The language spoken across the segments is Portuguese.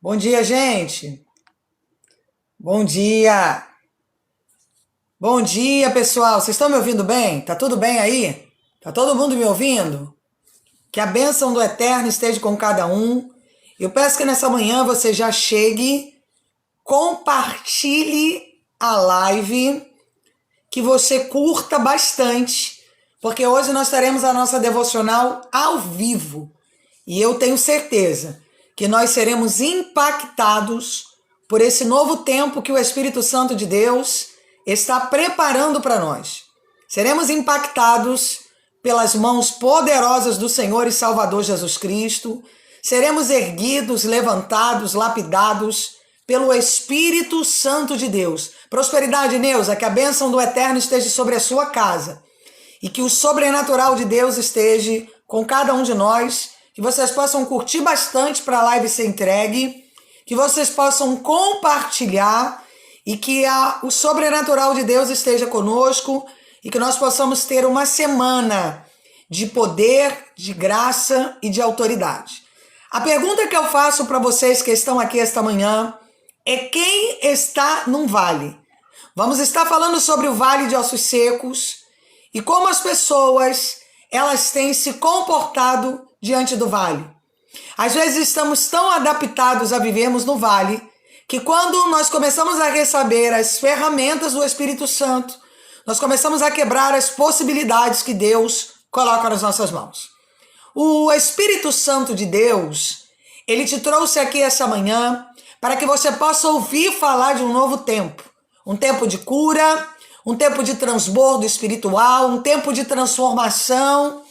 Bom dia, gente. Bom dia. Bom dia, pessoal. Vocês estão me ouvindo bem? Tá tudo bem aí? Tá todo mundo me ouvindo? Que a bênção do Eterno esteja com cada um. Eu peço que nessa manhã você já chegue, compartilhe a live, que você curta bastante, porque hoje nós teremos a nossa devocional ao vivo. E eu tenho certeza que nós seremos impactados por esse novo tempo que o Espírito Santo de Deus está preparando para nós. Seremos impactados pelas mãos poderosas do Senhor e Salvador Jesus Cristo. Seremos erguidos, levantados, lapidados pelo Espírito Santo de Deus. Prosperidade, Neuza, que a bênção do Eterno esteja sobre a sua casa e que o sobrenatural de Deus esteja com cada um de nós, que vocês possam curtir bastante para a live ser entregue, que vocês possam compartilhar e que o sobrenatural de Deus esteja conosco e que nós possamos ter uma semana de poder, de graça e de autoridade. A pergunta que eu faço para vocês que estão aqui esta manhã é: quem está num vale? Vamos estar falando sobre o vale de ossos secos e como as pessoas elas têm se comportado diante do vale. Às vezes estamos tão adaptados a vivermos no vale que quando nós começamos a receber as ferramentas do Espírito Santo, nós começamos a quebrar as possibilidades que Deus coloca nas nossas mãos. O Espírito Santo de Deus, ele te trouxe aqui essa manhã para que você possa ouvir falar de um novo tempo. Um tempo de cura, um tempo de transbordo espiritual, um tempo de transformação,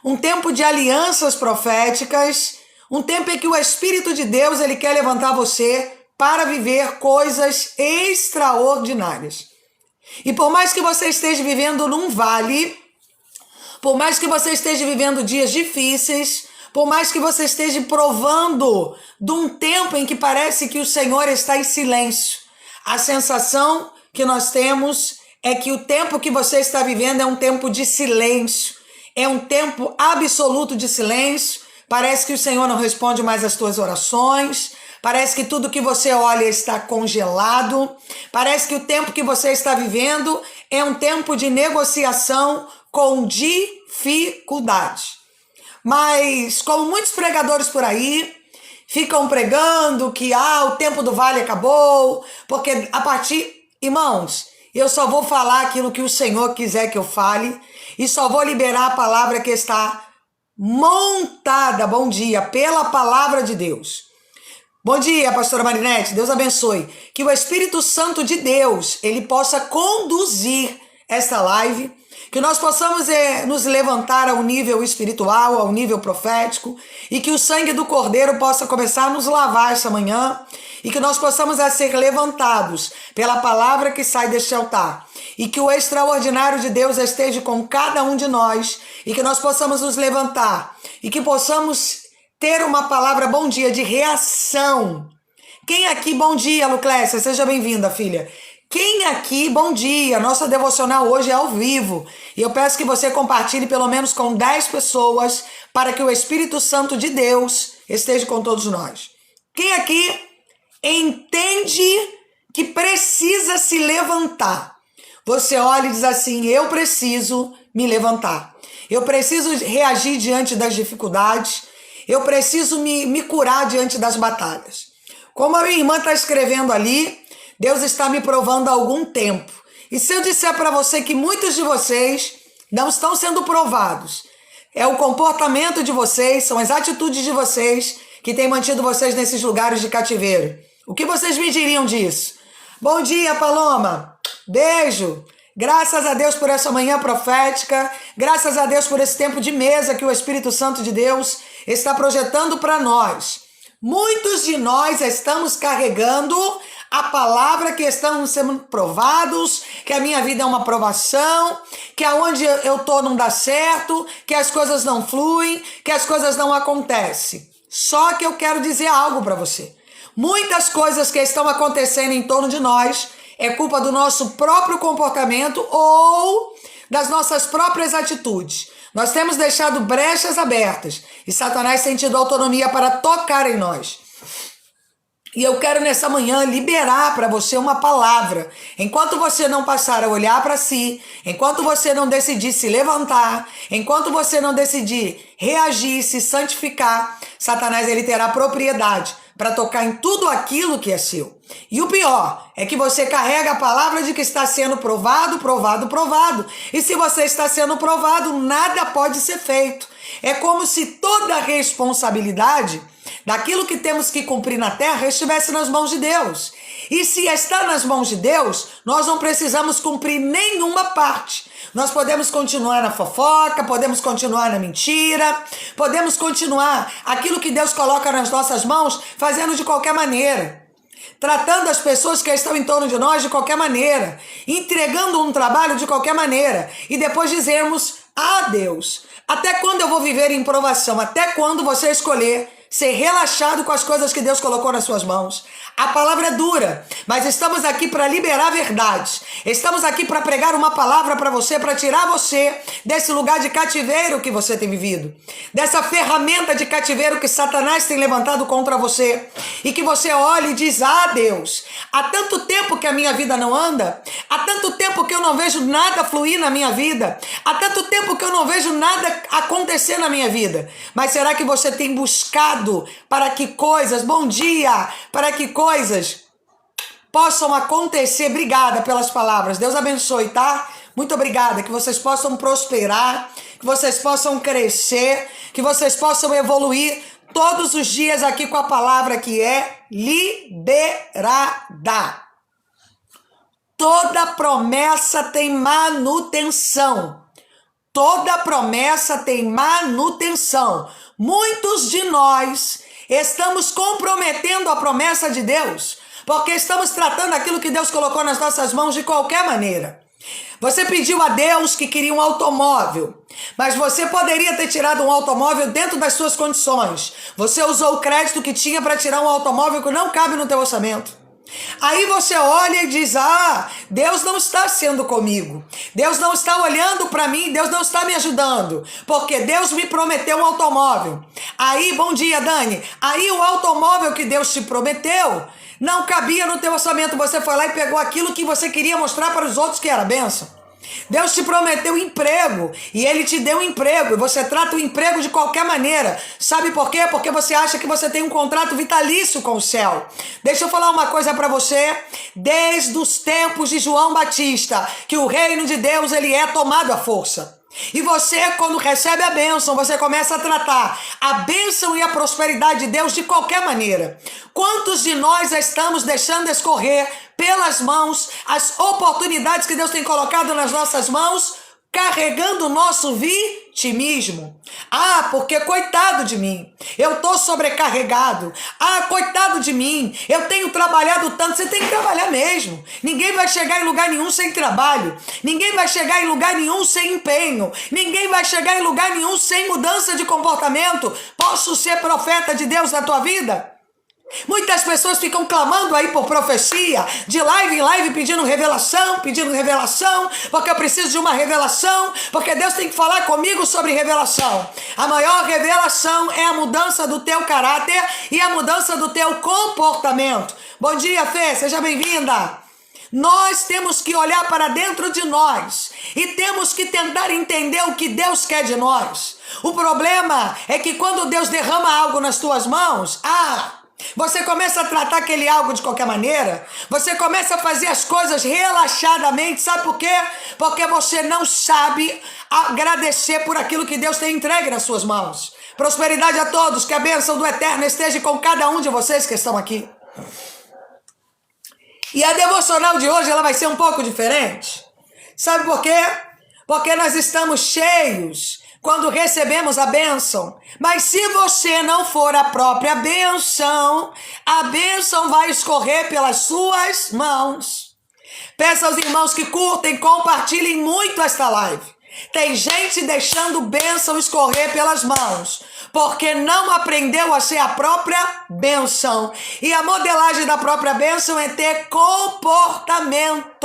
um tempo de alianças proféticas, um tempo em que o Espírito de Deus ele quer levantar você para viver coisas extraordinárias. E por mais que você esteja vivendo num vale, por mais que você esteja vivendo dias difíceis, por mais que você esteja provando de um tempo em que parece que o Senhor está em silêncio, a sensação que nós temos é que o tempo que você está vivendo é um tempo de silêncio, é um tempo absoluto de silêncio. Parece que o Senhor não responde mais às tuas orações, parece que tudo que você olha está congelado, parece que o tempo que você está vivendo é um tempo de negociação com dificuldade. Mas, como muitos pregadores por aí ficam pregando que o tempo do vale acabou, porque a partir... Irmãos, eu só vou falar aquilo que o Senhor quiser que eu fale e só vou liberar a palavra que está montada, bom dia, pela palavra de Deus. Bom dia, pastora Marinete, Deus abençoe. Que o Espírito Santo de Deus, ele possa conduzir esta live, que nós possamos nos levantar ao nível espiritual, ao nível profético, e que o sangue do Cordeiro possa começar a nos lavar essa manhã, e que nós possamos ser levantados pela palavra que sai deste altar, e que o extraordinário de Deus esteja com cada um de nós, e que nós possamos nos levantar, e que possamos ter uma palavra bom dia de reação. Quem aqui, bom dia, Luclécia, seja bem-vinda, filha. Quem aqui, bom dia, nossa devocional hoje é ao vivo, e eu peço que você compartilhe pelo menos com 10 pessoas, para que o Espírito Santo de Deus esteja com todos nós. Quem aqui entende que precisa se levantar? Você olha e diz assim: eu preciso me levantar, eu preciso reagir diante das dificuldades, eu preciso me curar diante das batalhas. Como a minha irmã está escrevendo ali, Deus está me provando há algum tempo. E se eu disser para você que muitos de vocês não estão sendo provados, é o comportamento de vocês, são as atitudes de vocês que têm mantido vocês nesses lugares de cativeiro. O que vocês me diriam disso? Bom dia, Paloma. Beijo. Graças a Deus por essa manhã profética, graças a Deus por esse tempo de mesa que o Espírito Santo de Deus está projetando para nós. Muitos de nós estamos carregando a palavra que estamos sendo provados, que a minha vida é uma provação, que aonde eu estou não dá certo, que as coisas não fluem, que as coisas não acontecem. Só que eu quero dizer algo para você. Muitas coisas que estão acontecendo em torno de nós é culpa do nosso próprio comportamento ou das nossas próprias atitudes. Nós temos deixado brechas abertas e Satanás tem tido autonomia para tocar em nós. E eu quero nessa manhã liberar para você uma palavra. Enquanto você não passar a olhar para si, enquanto você não decidir se levantar, enquanto você não decidir reagir, se santificar, Satanás ele terá propriedade para tocar em tudo aquilo que é seu. E o pior é que você carrega a palavra de que está sendo provado, provado, provado. E se você está sendo provado, nada pode ser feito. É como se toda a responsabilidade daquilo que temos que cumprir na terra estivesse nas mãos de Deus. E se está nas mãos de Deus, nós não precisamos cumprir nenhuma parte. Nós podemos continuar na fofoca, podemos continuar na mentira, podemos continuar aquilo que Deus coloca nas nossas mãos, fazendo de qualquer maneira. Tratando as pessoas que estão em torno de nós de qualquer maneira, entregando um trabalho de qualquer maneira, e depois dizermos: ah, Deus, até quando eu vou viver em provação? Até quando você escolher ser relaxado com as coisas que Deus colocou nas suas mãos? A palavra é dura, mas estamos aqui para liberar verdades. Estamos aqui para pregar uma palavra para você, para tirar você desse lugar de cativeiro que você tem vivido, dessa ferramenta de cativeiro que Satanás tem levantado contra você, e que você olhe e diz: ah, Deus, há tanto tempo que a minha vida não anda, há tanto tempo que eu não vejo nada fluir na minha vida, há tanto tempo que eu não vejo nada acontecer na minha vida. Mas será que você tem buscado para que coisas, bom dia, para que coisas possam acontecer? Obrigada pelas palavras, Deus abençoe, tá? Muito obrigada, que vocês possam prosperar, que vocês possam crescer, que vocês possam evoluir todos os dias aqui com a palavra que é liberada. Toda promessa tem manutenção. Toda promessa tem manutenção. Muitos de nós estamos comprometendo a promessa de Deus, porque estamos tratando aquilo que Deus colocou nas nossas mãos de qualquer maneira. Você pediu a Deus que queria um automóvel, mas você poderia ter tirado um automóvel dentro das suas condições. Você usou o crédito que tinha para tirar um automóvel que não cabe no teu orçamento. Aí você olha e diz: ah, Deus não está sendo comigo, Deus não está olhando para mim, Deus não está me ajudando, porque Deus me prometeu um automóvel. Aí, bom dia, Dani, aí o automóvel que Deus te prometeu não cabia no teu orçamento. Você foi lá e pegou aquilo que você queria mostrar para os outros que era bênção. Deus te prometeu emprego e Ele te deu um emprego, e você trata o emprego de qualquer maneira. Sabe por quê? Porque você acha que você tem um contrato vitalício com o céu. Deixa eu falar uma coisa para você. Desde os tempos de João Batista, que o reino de Deus ele é tomado à força. E você, quando recebe a bênção, você começa a tratar a bênção e a prosperidade de Deus de qualquer maneira. Quantos de nós estamos deixando escorrer pelas mãos as oportunidades que Deus tem colocado nas nossas mãos, carregando o nosso vitimismo? Ah, porque coitado de mim, eu tô sobrecarregado. Ah, coitado de mim, eu tenho trabalhado tanto. Você tem que trabalhar mesmo. Ninguém vai chegar em lugar nenhum sem trabalho. Ninguém vai chegar em lugar nenhum sem empenho. Ninguém vai chegar em lugar nenhum sem mudança de comportamento. Posso ser profeta de Deus na tua vida? Muitas pessoas ficam clamando aí por profecia, de live em live, pedindo revelação, porque eu preciso de uma revelação, porque Deus tem que falar comigo sobre revelação. A maior revelação é a mudança do teu caráter e a mudança do teu comportamento. Bom dia, Fê, seja bem-vinda. Nós temos que olhar para dentro de nós e temos que tentar entender o que Deus quer de nós. O problema é que quando Deus derrama algo nas tuas mãos, você começa a tratar aquele algo de qualquer maneira. Você começa a fazer as coisas relaxadamente. Sabe por quê? Porque você não sabe agradecer por aquilo que Deus tem entregue nas suas mãos. Prosperidade a todos. Que a bênção do Eterno esteja com cada um de vocês que estão aqui. E a devocional de hoje ela vai ser um pouco diferente. Sabe por quê? Porque nós estamos cheios quando recebemos a bênção. Mas se você não for a própria bênção, a bênção vai escorrer pelas suas mãos. Peço aos irmãos que curtem, compartilhem muito esta live. Tem gente deixando bênção escorrer pelas mãos, porque não aprendeu a ser a própria bênção. E a modelagem da própria bênção é ter comportamento.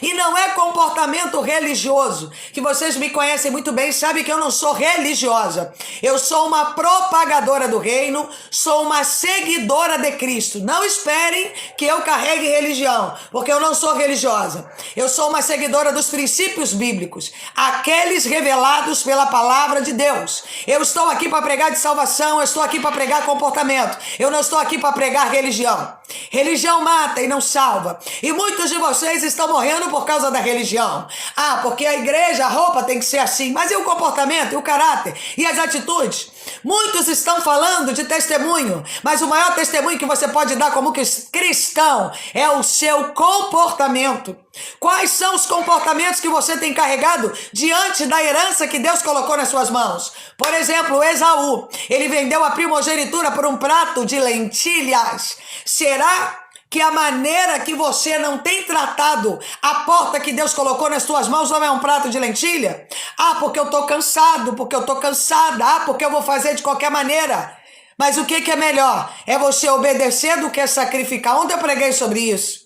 E não é comportamento religioso, que vocês me conhecem muito bem, sabem que eu não sou religiosa. Eu sou uma propagadora do reino, sou uma seguidora de Cristo. Não esperem que eu carregue religião, porque eu não sou religiosa. Eu sou uma seguidora dos princípios bíblicos, aqueles revelados pela palavra de Deus. Eu estou aqui para pregar de salvação, eu estou aqui para pregar comportamento. Eu não estou aqui para pregar religião. Religião mata e não salva. E muitos de vocês estão morrendo por causa da religião. Ah, porque a igreja, a roupa tem que ser assim. Mas e o comportamento, e o caráter, e as atitudes? Muitos estão falando de testemunho, mas o maior testemunho que você pode dar como cristão é o seu comportamento. Quais são os comportamentos que você tem carregado diante da herança que Deus colocou nas suas mãos? Por exemplo, Esaú, ele vendeu a primogenitura por um prato de lentilhas. Será que a maneira que você não tem tratado a porta que Deus colocou nas suas mãos não é um prato de lentilha? Ah, porque eu estou cansado, porque eu estou cansada, ah, porque eu vou fazer de qualquer maneira. Mas o que é melhor? É você obedecer do que sacrificar. Ontem eu preguei sobre isso.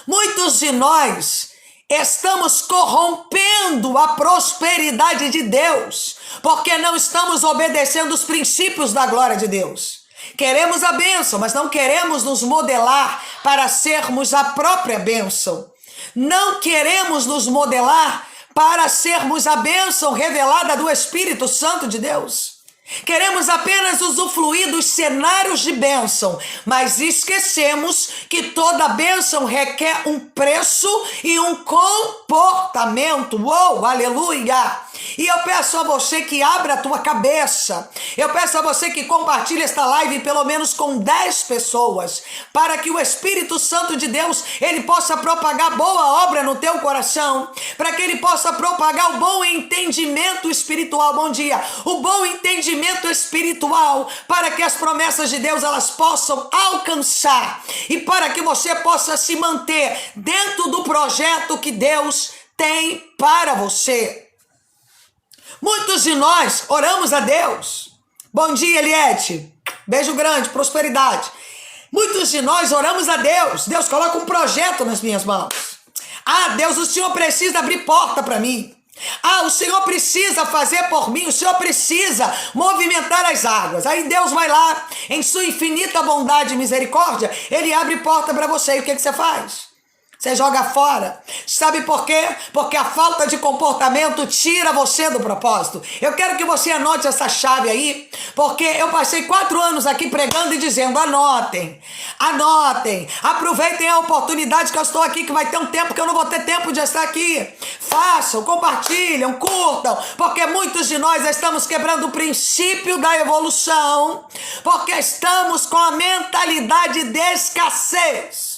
Muitos de nós estamos corrompendo a prosperidade de Deus, porque não estamos obedecendo os princípios da glória de Deus. Queremos a bênção, mas não queremos nos modelar para sermos a própria bênção. Não queremos nos modelar para sermos a bênção revelada do Espírito Santo de Deus. Queremos apenas usufruir dos cenários de bênção, mas esquecemos que toda bênção requer um preço e um comportamento. Uou, aleluia! E eu peço a você que abra a tua cabeça. Eu peço a você que compartilhe esta live pelo menos com 10 pessoas, para que o Espírito Santo de Deus, ele possa propagar boa obra no teu coração, para que ele possa propagar o bom entendimento espiritual. Bom dia. O bom entendimento espiritual, para que as promessas de Deus elas possam alcançar e para que você possa se manter dentro do projeto que Deus tem para você. Muitos de nós oramos a Deus. Bom dia, Eliette. Beijo grande, prosperidade. Muitos de nós oramos a Deus. Deus coloca um projeto nas minhas mãos. Ah, Deus, o Senhor precisa abrir porta para mim. Ah, o Senhor precisa fazer por mim, o Senhor precisa movimentar as águas. Aí Deus vai lá, em sua infinita bondade e misericórdia, ele abre porta para você. E o que você faz? Você joga fora. Sabe por quê? Porque a falta de comportamento tira você do propósito. Eu quero que você anote essa chave aí, porque eu passei 4 anos aqui pregando e dizendo: anotem, aproveitem a oportunidade que eu estou aqui, que vai ter um tempo que eu não vou ter tempo de estar aqui. Façam, compartilham, curtam, porque muitos de nós estamos quebrando o princípio da evolução, porque estamos com a mentalidade de escassez.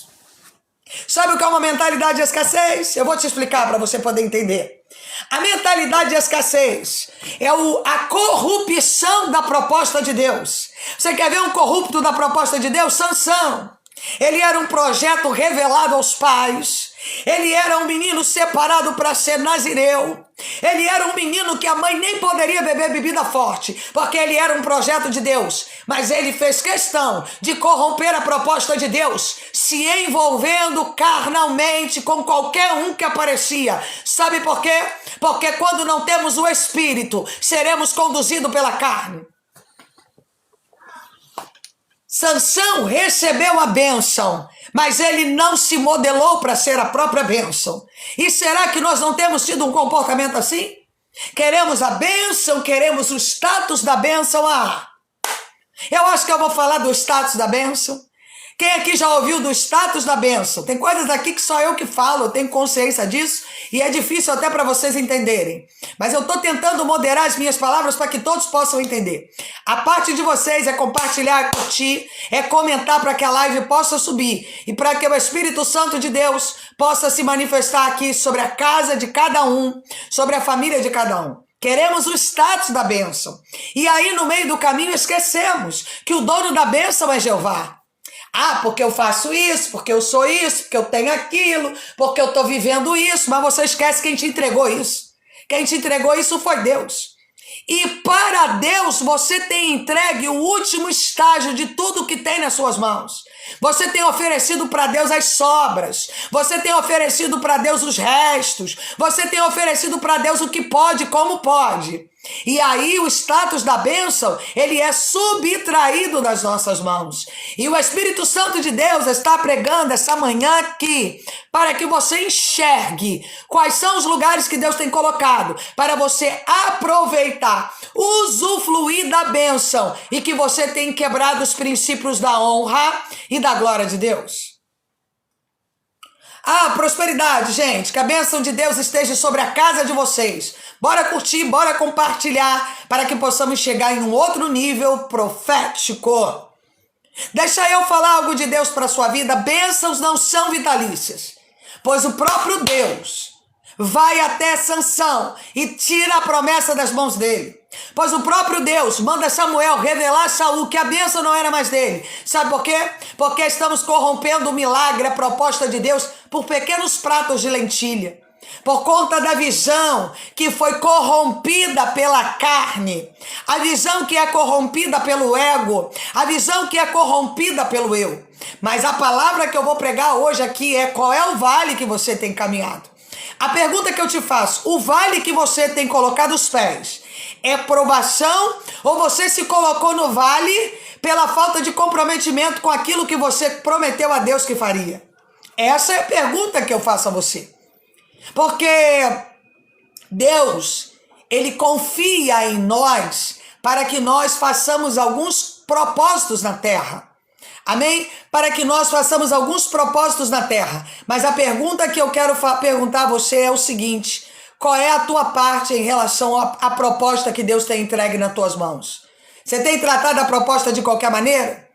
Sabe o que é uma mentalidade de escassez? Eu vou te explicar para você poder entender. A mentalidade de escassez é a corrupção da proposta de Deus. Você quer ver um corrupto da proposta de Deus? Sansão. Ele era um projeto revelado aos pais. Ele era um menino separado para ser nazireu. Ele era um menino que a mãe nem poderia beber bebida forte, porque ele era um projeto de Deus. Mas ele fez questão de corromper a proposta de Deus, se envolvendo carnalmente com qualquer um que aparecia. Sabe por quê? Porque quando não temos o Espírito, seremos conduzidos pela carne. Sansão recebeu a bênção, mas ele não se modelou para ser a própria bênção. E será que nós não temos tido um comportamento assim? Queremos a bênção, queremos o status da bênção. Ah, eu acho que eu vou falar do status da bênção. Quem aqui já ouviu do status da bênção? Tem coisas aqui que só eu que falo, eu tenho consciência disso, e é difícil até para vocês entenderem. Mas eu estou tentando moderar as minhas palavras para que todos possam entender. A parte de vocês é compartilhar, é curtir, é comentar para que a live possa subir e para que o Espírito Santo de Deus possa se manifestar aqui sobre a casa de cada um, sobre a família de cada um. Queremos o status da bênção. E aí no meio do caminho esquecemos que o dono da bênção é Jeová. Ah, porque eu faço isso, porque eu sou isso, porque eu tenho aquilo, porque eu estou vivendo isso, mas você esquece quem te entregou isso. Quem te entregou isso foi Deus. E para Deus, você tem entregue o último estágio de tudo que tem nas suas mãos. Você tem oferecido para Deus as sobras. Você tem oferecido para Deus os restos. Você tem oferecido para Deus o que pode, como pode. E aí o status da bênção, ele é subtraído das nossas mãos. E o Espírito Santo de Deus está pregando essa manhã aqui, para que você enxergue quais são os lugares que Deus tem colocado, para você aproveitar, usufruir da bênção, e que você tem quebrado os princípios da honra e da glória de Deus. Ah, prosperidade, gente, que a bênção de Deus esteja sobre a casa de vocês. Bora curtir, bora compartilhar, para que possamos chegar em um outro nível profético. Deixa eu falar algo de Deus para a sua vida. Bênçãos não são vitalícias, pois o próprio Deus vai até Sansão e tira a promessa das mãos dele. Pois o próprio Deus manda Samuel revelar a Saul que a bênção não era mais dele. Sabe por quê? Porque estamos corrompendo o milagre, a proposta de Deus, por pequenos pratos de lentilha. Por conta da visão que foi corrompida pela carne, a visão que é corrompida pelo ego, a visão que é corrompida pelo eu. Mas a palavra que eu vou pregar hoje aqui é: qual é o vale que você tem caminhado? A pergunta que eu te faço: o vale que você tem colocado os pés é provação, ou você se colocou no vale pela falta de comprometimento com aquilo que você prometeu a Deus que faria? Essa é a pergunta que eu faço a você. Porque Deus, ele confia em nós para que nós façamos alguns propósitos na terra. Amém? Para que nós façamos alguns propósitos na terra. Mas a pergunta que eu quero perguntar a você é o seguinte: qual é a tua parte em relação à proposta que Deus tem entregue nas tuas mãos? Você tem tratado a proposta de qualquer maneira?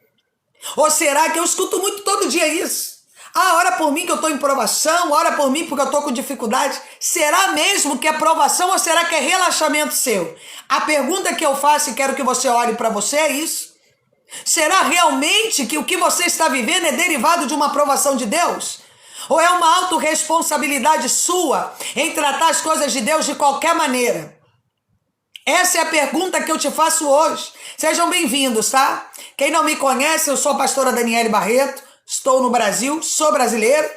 Ou será que eu escuto muito todo dia isso? Ah, ora por mim que eu estou em provação, ora por mim porque eu estou com dificuldade. Será mesmo que é provação ou será que é relaxamento seu? A pergunta que eu faço e quero que você olhe para você é isso. Será realmente que o que você está vivendo é derivado de uma aprovação de Deus? Ou é uma autorresponsabilidade sua em tratar as coisas de Deus de qualquer maneira? Essa é a pergunta que eu te faço hoje. Sejam bem-vindos, tá? Quem não me conhece, eu sou a pastora Daniele Barreto. Estou no Brasil, sou brasileiro,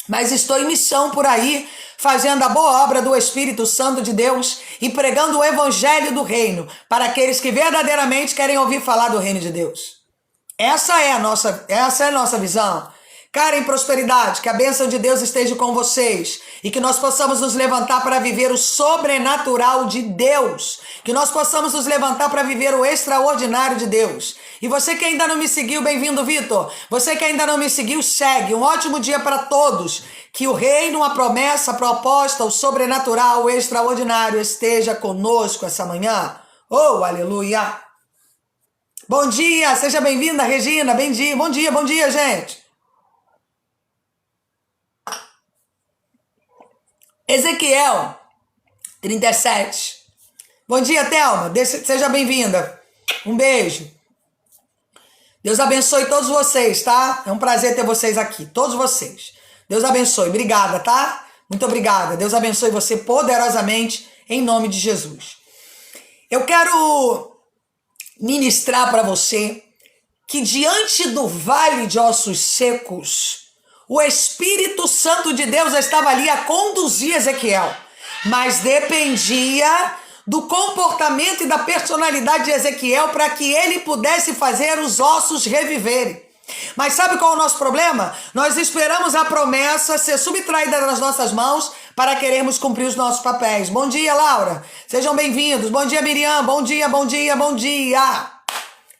mas estou em missão por aí, fazendo a boa obra do Espírito Santo de Deus e pregando o evangelho do reino para aqueles que verdadeiramente querem ouvir falar do reino de Deus. Essa é a nossa visão. Cara, em prosperidade, que a bênção de Deus esteja com vocês e que nós possamos nos levantar para viver o sobrenatural de Deus, que nós possamos nos levantar para viver o extraordinário de Deus. E você que ainda não me seguiu, bem-vindo, Vitor. Você que ainda não me seguiu, segue. Um ótimo dia para todos. Que o reino, a promessa, a proposta, o sobrenatural, o extraordinário esteja conosco essa manhã. Oh, aleluia! Bom dia, seja bem-vinda, Regina. Bom dia, gente. Ezequiel 37. Bom dia, Thelma. Seja bem-vinda. Um beijo. Deus abençoe todos vocês, tá? É um prazer ter vocês aqui, todos vocês. Deus abençoe. Obrigada, tá? Muito obrigada. Deus abençoe você poderosamente, em nome de Jesus. Eu quero ministrar para você que diante do vale de ossos secos, o Espírito Santo de Deus estava ali a conduzir Ezequiel, mas dependia do comportamento e da personalidade de Ezequiel para que ele pudesse fazer os ossos reviverem. Mas sabe qual é o nosso problema? Nós esperamos a promessa ser subtraída das nossas mãos para querermos cumprir os nossos papéis. Bom dia, Laura. Sejam bem-vindos. Bom dia, Miriam. Bom dia.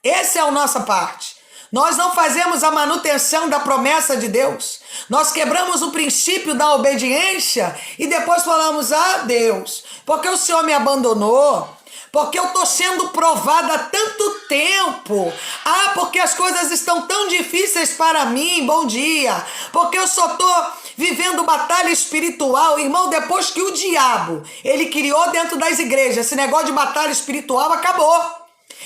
Essa é a nossa parte. Nós não fazemos a manutenção da promessa de Deus. Nós quebramos o princípio da obediência e depois falamos: ah, Deus, porque o Senhor me abandonou? Porque eu estou sendo provada há tanto tempo. Ah, porque as coisas estão tão difíceis para mim. Bom dia. Porque eu só estou vivendo batalha espiritual. Irmão, depois que o diabo, ele criou dentro das igrejas esse negócio de batalha espiritual, acabou.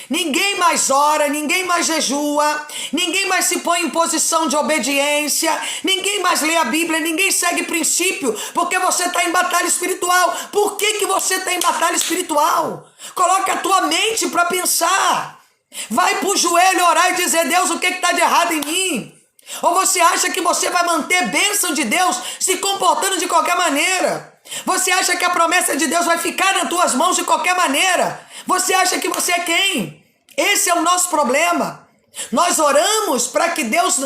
Ninguém mais ora, ninguém mais jejua, ninguém mais se põe em posição de obediência, ninguém mais lê a Bíblia, ninguém segue princípio, porque você está em batalha espiritual. Por que você está em batalha espiritual? Coloca a tua mente para pensar. Vai para o joelho orar e dizer: Deus, o que está de errado em mim? Ou você acha que você vai manter bênção de Deus se comportando de qualquer maneira? Você acha que a promessa de Deus vai ficar nas tuas mãos de qualquer maneira? Você acha que você é quem? Esse é o nosso problema. Nós oramos para que Deus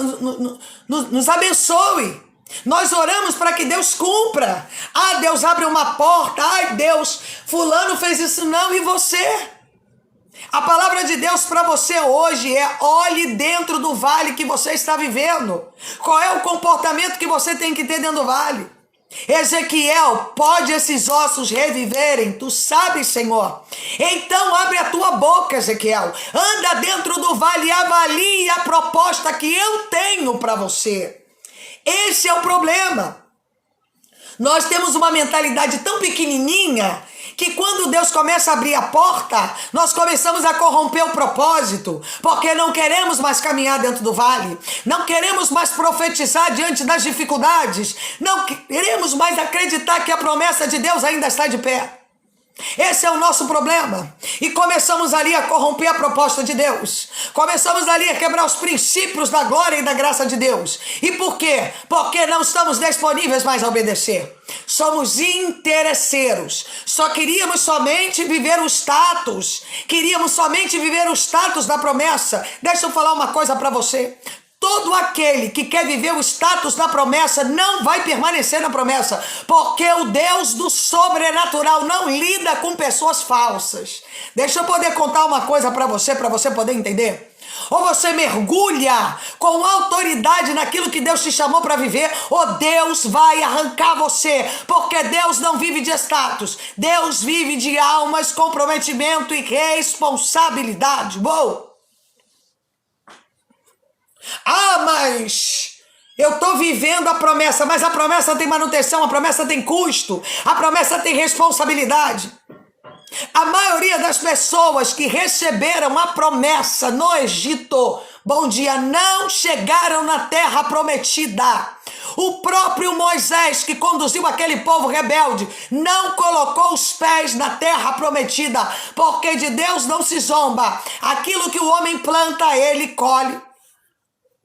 nos abençoe. Nós oramos para que Deus cumpra. Ah, Deus abre uma porta. Ai, Deus, fulano fez isso. Não, e você? A palavra de Deus para você hoje é: olhe dentro do vale que você está vivendo. Qual é o comportamento que você tem que ter dentro do vale? Ezequiel, pode esses ossos reviverem? Tu sabes, Senhor. Então abre a tua boca, Ezequiel. Anda dentro do vale e avalie a proposta que eu tenho para você. Esse é o problema. Nós temos uma mentalidade tão pequenininha que quando Deus começa a abrir a porta, nós começamos a corromper o propósito, porque não queremos mais caminhar dentro do vale, não queremos mais profetizar diante das dificuldades, não queremos mais acreditar que a promessa de Deus ainda está de pé. Esse é o nosso problema. E começamos ali a corromper a proposta de Deus. Começamos ali a quebrar os princípios da glória e da graça de Deus. E por quê? Porque não estamos disponíveis mais a obedecer. Somos interesseiros. Só queríamos somente viver o status. Queríamos somente viver o status da promessa. Deixa eu falar uma coisa para você. Todo aquele que quer viver o status da promessa não vai permanecer na promessa, porque o Deus do sobrenatural não lida com pessoas falsas. Deixa eu poder contar uma coisa para você poder entender. Ou você mergulha com autoridade naquilo que Deus te chamou para viver, ou Deus vai arrancar você, porque Deus não vive de status, Deus vive de almas, comprometimento e responsabilidade. Boa! Ah, mas eu estou vivendo a promessa, mas a promessa tem manutenção, a promessa tem custo, a promessa tem responsabilidade. A maioria das pessoas que receberam a promessa no Egito, bom dia, não chegaram na terra prometida. O próprio Moisés, que conduziu aquele povo rebelde, não colocou os pés na terra prometida, porque de Deus não se zomba. Aquilo que o homem planta, ele colhe.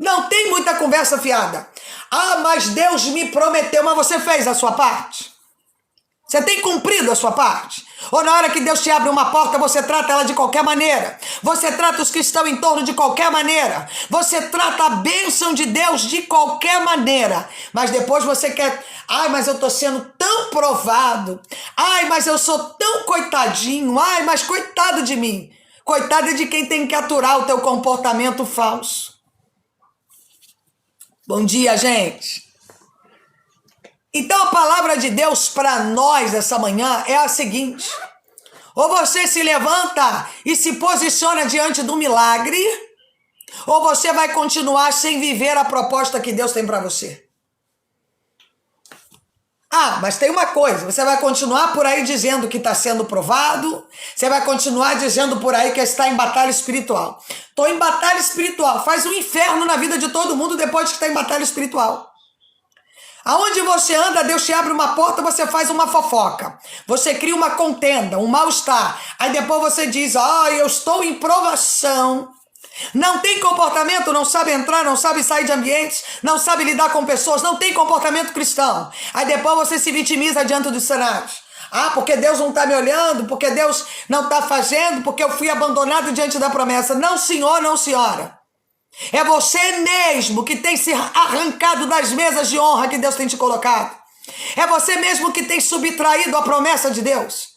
Não tem muita conversa fiada. Ah, mas Deus me prometeu, mas você fez a sua parte? Você tem cumprido a sua parte? Ou na hora que Deus te abre uma porta, você trata ela de qualquer maneira? Você trata os que estão em torno de qualquer maneira? Você trata a bênção de Deus de qualquer maneira? Mas depois você quer... Ai, mas eu estou sendo tão provado. Ai, mas eu sou tão coitadinho. Ai, mas coitado de mim. Coitado de quem tem que aturar o teu comportamento falso. Bom dia, gente. Então a palavra de Deus para nós essa manhã é a seguinte: ou você se levanta e se posiciona diante do milagre, ou você vai continuar sem viver a proposta que Deus tem para você. Ah, mas tem uma coisa, você vai continuar por aí dizendo que está sendo provado, você vai continuar dizendo por aí que está em batalha espiritual. Estou em batalha espiritual, faz um inferno na vida de todo mundo depois que está em batalha espiritual. Aonde você anda, Deus te abre uma porta, você faz uma fofoca. Você cria uma contenda, um mal-estar. Aí depois você diz: eu estou em provação. Não tem comportamento, não sabe entrar, não sabe sair de ambientes, não sabe lidar com pessoas, não tem comportamento cristão. Aí depois você se vitimiza diante dos cenários. Ah, porque Deus não está me olhando, porque Deus não está fazendo, porque eu fui abandonado diante da promessa. Não, senhor, não, senhora. É você mesmo que tem se arrancado das mesas de honra que Deus tem te colocado. É você mesmo que tem subtraído a promessa de Deus.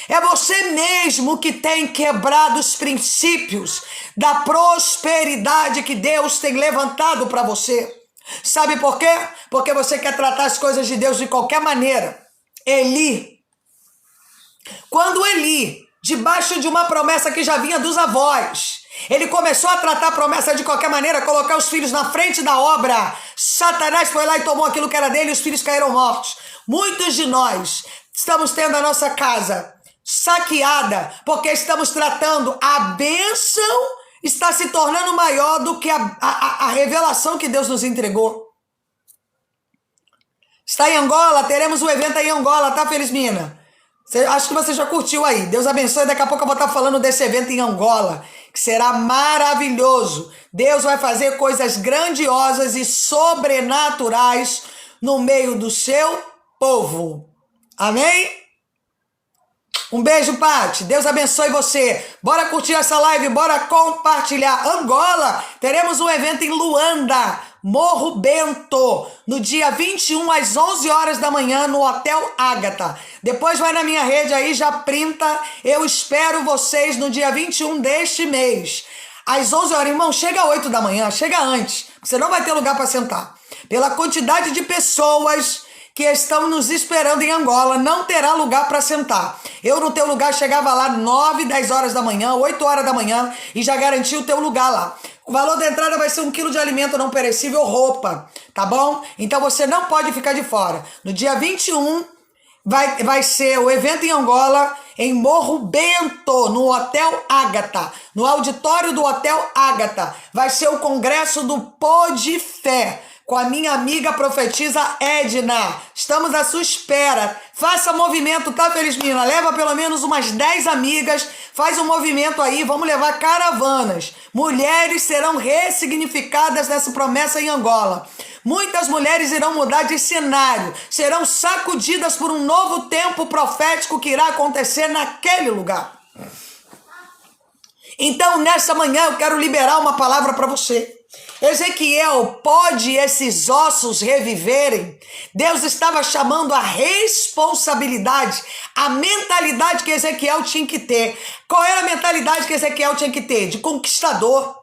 É você mesmo que tem quebrado os princípios da prosperidade que Deus tem levantado para você. Sabe por quê? Porque você quer tratar as coisas de Deus de qualquer maneira. Quando Eli, debaixo de uma promessa que já vinha dos avós, ele começou a tratar a promessa de qualquer maneira, colocar os filhos na frente da obra, Satanás foi lá e tomou aquilo que era dele e os filhos caíram mortos. Muitos de nós estamos tendo a nossa casa saqueada, porque estamos tratando a bênção, está se tornando maior do que a revelação que Deus nos entregou. Está em Angola, teremos um evento aí em Angola, tá, Felizmina? Acho que você já curtiu aí. Deus abençoe, daqui a pouco eu vou estar falando desse evento em Angola, que será maravilhoso. Deus vai fazer coisas grandiosas e sobrenaturais no meio do seu povo. Amém? Um beijo, Paty. Deus abençoe você. Bora curtir essa live, bora compartilhar. Angola, teremos um evento em Luanda, Morro Bento, no dia 21 às 11 horas da manhã no Hotel Ágata. Depois vai na minha rede aí, já printa. Eu espero vocês no dia 21 deste mês. Às 11 horas, irmão, chega às 8 da manhã, chega antes. Você não vai ter lugar para sentar. Pela quantidade de pessoas que estão nos esperando em Angola, não terá lugar para sentar. Eu no teu lugar chegava lá 9, 10 horas da manhã, 8 horas da manhã e já garanti o teu lugar lá. O valor da entrada vai ser 1 quilo de alimento não perecível, roupa, tá bom? Então você não pode ficar de fora. No dia 21 vai ser o evento em Angola, em Morro Bento, no Hotel Ágata, no auditório do Hotel Ágata. Vai ser o congresso do Pô de Fé, com a minha amiga profetisa Edna. Estamos à sua espera. Faça movimento, tá, Felizmina? Leva pelo menos umas 10 amigas, faz um movimento aí, vamos levar caravanas. Mulheres serão ressignificadas nessa promessa em Angola. Muitas mulheres irão mudar de cenário, serão sacudidas por um novo tempo profético que irá acontecer naquele lugar. Então, nessa manhã, eu quero liberar uma palavra para você. Ezequiel, pode esses ossos reviverem? Deus estava chamando a responsabilidade, a mentalidade que Ezequiel tinha que ter. Qual era a mentalidade que Ezequiel tinha que ter? De conquistador.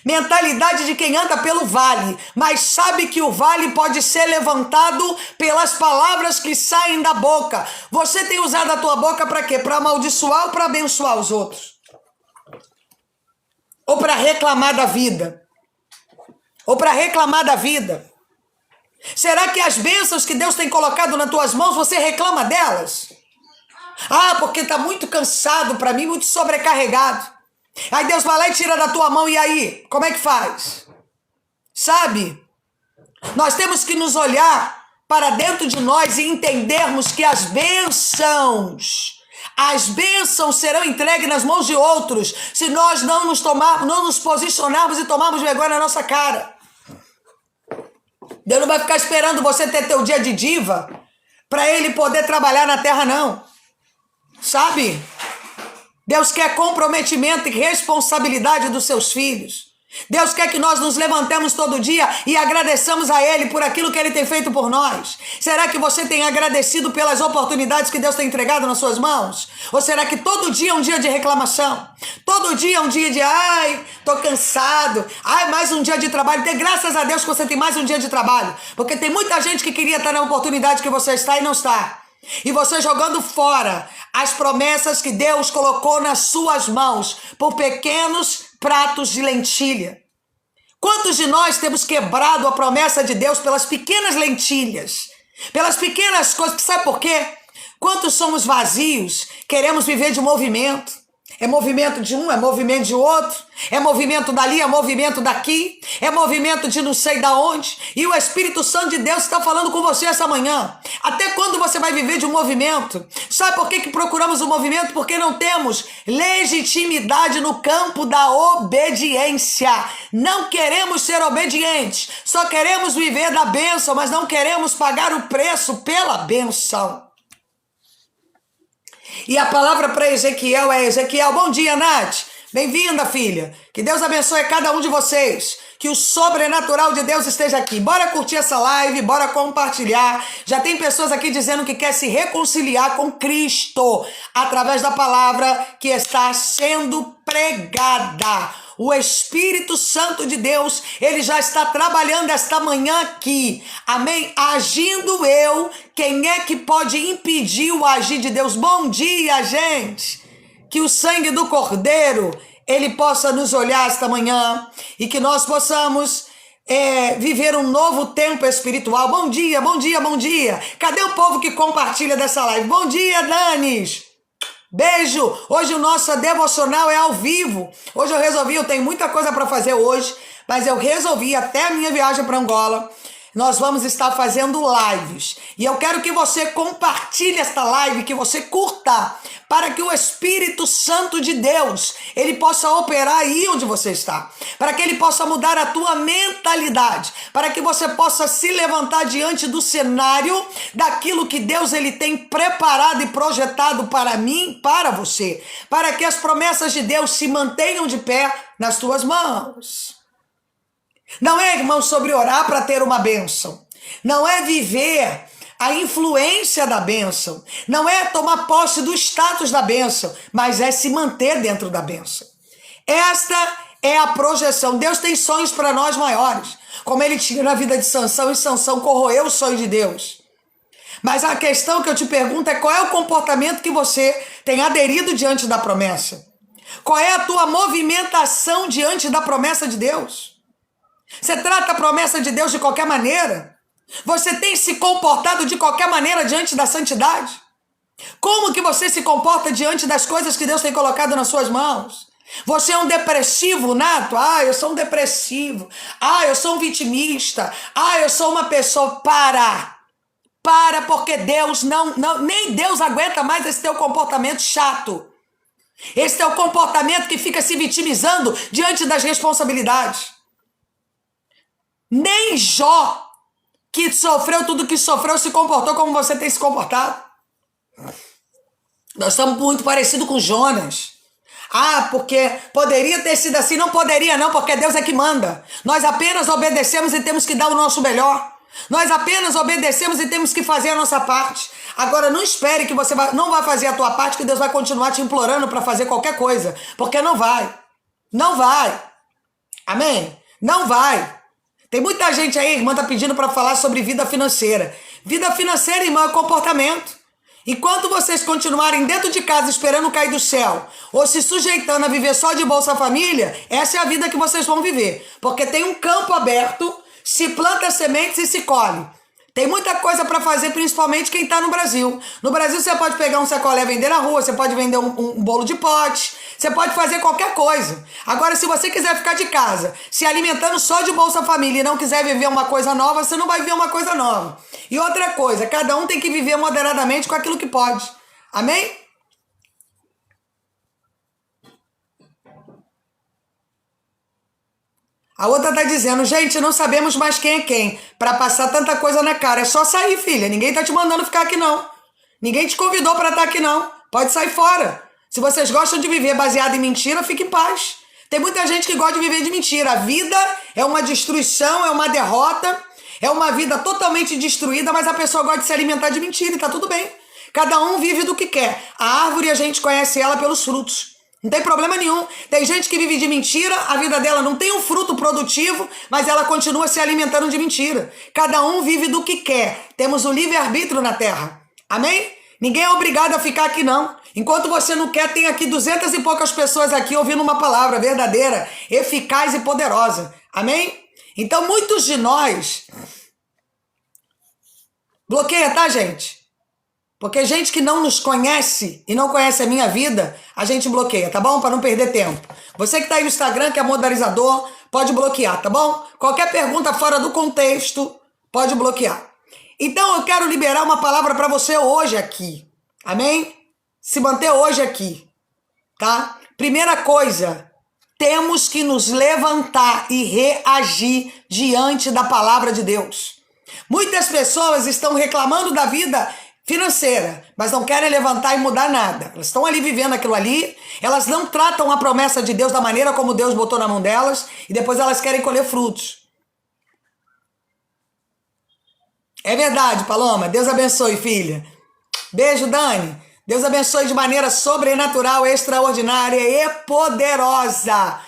Mentalidade de quem anda pelo vale, mas sabe que o vale pode ser levantado pelas palavras que saem da boca. Você tem usado a tua boca para quê? Para amaldiçoar ou para abençoar os outros? Ou para reclamar da vida? Ou para reclamar da vida? Será que as bênçãos que Deus tem colocado nas tuas mãos, você reclama delas? Ah, porque está muito cansado para mim, muito sobrecarregado. Aí Deus vai lá e tira da tua mão, e aí? Como é que faz? Sabe? Nós temos que nos olhar para dentro de nós e entendermos que as bênçãos serão entregues nas mãos de outros se nós não nos posicionarmos e tomarmos vergonha na nossa cara. Deus não vai ficar esperando você ter teu dia de diva para ele poder trabalhar na terra, não. Sabe? Deus quer comprometimento e responsabilidade dos seus filhos. Deus quer que nós nos levantemos todo dia e agradeçamos a Ele por aquilo que Ele tem feito por nós. Será que você tem agradecido pelas oportunidades que Deus tem entregado nas suas mãos? Ou será que todo dia é um dia de reclamação? Todo dia é um dia de, ai, tô cansado, ai, mais um dia de trabalho. Dê graças a Deus que você tem mais um dia de trabalho, porque tem muita gente que queria estar na oportunidade que você está e não está. E você jogando fora as promessas que Deus colocou nas suas mãos por pequenos pratos de lentilha. Quantos de nós temos quebrado a promessa de Deus pelas pequenas lentilhas? Pelas pequenas coisas. Sabe por quê? Quantos somos vazios, queremos viver de movimento. É movimento de um, é movimento de outro, é movimento dali, é movimento daqui, é movimento de não sei da onde. E o Espírito Santo de Deus está falando com você essa manhã. Até quando você vai viver de um movimento? Sabe por que procuramos um movimento? Porque não temos legitimidade no campo da obediência. Não queremos ser obedientes, só queremos viver da bênção, mas não queremos pagar o preço pela bênção. E a palavra para Ezequiel é Ezequiel. Bom dia, Nath. Bem-vinda, filha. Que Deus abençoe cada um de vocês. Que o sobrenatural de Deus esteja aqui. Bora curtir essa live, bora compartilhar. Já tem pessoas aqui dizendo que quer se reconciliar com Cristo através da palavra que está sendo pregada. O Espírito Santo de Deus, ele já está trabalhando esta manhã aqui. Amém? Agindo eu, quem é que pode impedir o agir de Deus? Bom dia, gente! Que o sangue do Cordeiro, ele possa nos olhar esta manhã e que nós possamos viver um novo tempo espiritual. Bom dia, bom dia, bom dia. Cadê o povo que compartilha dessa live? Bom dia, Danis. Beijo! Hoje o nosso devocional é ao vivo. Hoje eu tenho muita coisa para fazer hoje, mas eu resolvi, até a minha viagem para Angola, nós vamos estar fazendo lives. E eu quero que você compartilhe esta live, que você curta, para que o Espírito Santo de Deus, ele possa operar aí onde você está. Para que ele possa mudar a tua mentalidade. Para que você possa se levantar diante do cenário daquilo que Deus ele tem preparado e projetado para mim, para você. Para que as promessas de Deus se mantenham de pé nas tuas mãos. Não é, irmão, sobre orar para ter uma bênção. Não é viver a influência da bênção. Não é tomar posse do status da bênção, mas é se manter dentro da bênção. Esta é a projeção. Deus tem sonhos para nós maiores, como ele tinha na vida de Sansão, e Sansão corroeu o sonho de Deus. Mas a questão que eu te pergunto é: qual é o comportamento que você tem aderido diante da promessa? Qual é a tua movimentação diante da promessa de Deus? Você trata a promessa de Deus de qualquer maneira? Você tem se comportado de qualquer maneira diante da santidade? Como que você se comporta diante das coisas que Deus tem colocado nas suas mãos? Você é um depressivo nato? Eu sou um depressivo. Eu sou um vitimista. Eu sou uma pessoa... Para, porque Deus nem Deus aguenta mais esse teu comportamento chato. Esse teu comportamento que fica se vitimizando diante das responsabilidades. Nem Jó, que sofreu tudo que sofreu, se comportou como você tem se comportado. Nós estamos muito parecidos com Jonas. Porque poderia ter sido assim. Não poderia não, porque Deus é que manda. Nós apenas obedecemos e temos que dar o nosso melhor. Nós apenas obedecemos e temos que fazer a nossa parte. Agora, não espere que você não vai fazer a tua parte, que Deus vai continuar te implorando para fazer qualquer coisa. Porque não vai. Não vai. Amém? Não vai. Tem muita gente aí, irmã, tá pedindo para falar sobre vida financeira. Vida financeira, irmã, é comportamento. Enquanto vocês continuarem dentro de casa esperando cair do céu, ou se sujeitando a viver só de Bolsa Família, essa é a vida que vocês vão viver. Porque tem um campo aberto, se planta sementes e se colhe. Tem muita coisa para fazer, principalmente quem está no Brasil. No Brasil você pode pegar um sacolé e vender na rua, você pode vender um bolo de pote, você pode fazer qualquer coisa. Agora, se você quiser ficar de casa, se alimentando só de Bolsa Família e não quiser viver uma coisa nova, você não vai viver uma coisa nova. E outra coisa, cada um tem que viver moderadamente com aquilo que pode. Amém? A outra tá dizendo: gente, não sabemos mais quem é quem para passar tanta coisa na cara. É só sair, filha. Ninguém tá te mandando ficar aqui, não. Ninguém te convidou para estar aqui, não. Pode sair fora. Se vocês gostam de viver baseado em mentira, fique em paz. Tem muita gente que gosta de viver de mentira. A vida é uma destruição, é uma derrota, é uma vida totalmente destruída, mas a pessoa gosta de se alimentar de mentira e tá tudo bem. Cada um vive do que quer. A árvore, a gente conhece ela pelos frutos. Não tem problema nenhum. Tem gente que vive de mentira, a vida dela não tem um fruto produtivo, mas ela continua se alimentando de mentira. Cada um vive do que quer. Temos o livre-arbítrio na terra. Amém? Ninguém é obrigado a ficar aqui, não. Enquanto você não quer, tem aqui 200 e poucas pessoas aqui ouvindo uma palavra verdadeira, eficaz e poderosa. Amém? Então, muitos de nós... Bloqueia, tá, gente? Porque gente que não nos conhece e não conhece a minha vida, a gente bloqueia, tá bom? Para não perder tempo. Você que tá aí no Instagram, que é modernizador, pode bloquear, tá bom? Qualquer pergunta fora do contexto, pode bloquear. Então eu quero liberar uma palavra para você hoje aqui. Amém? Se manter hoje aqui, tá? Primeira coisa, temos que nos levantar e reagir diante da palavra de Deus. Muitas pessoas estão reclamando da vida financeira, mas não querem levantar e mudar nada. Elas estão ali vivendo aquilo ali, elas não tratam a promessa de Deus da maneira como Deus botou na mão delas, e depois elas querem colher frutos. É verdade, Paloma. Deus abençoe, filha. Beijo, Dani. Deus abençoe de maneira sobrenatural, extraordinária e poderosa.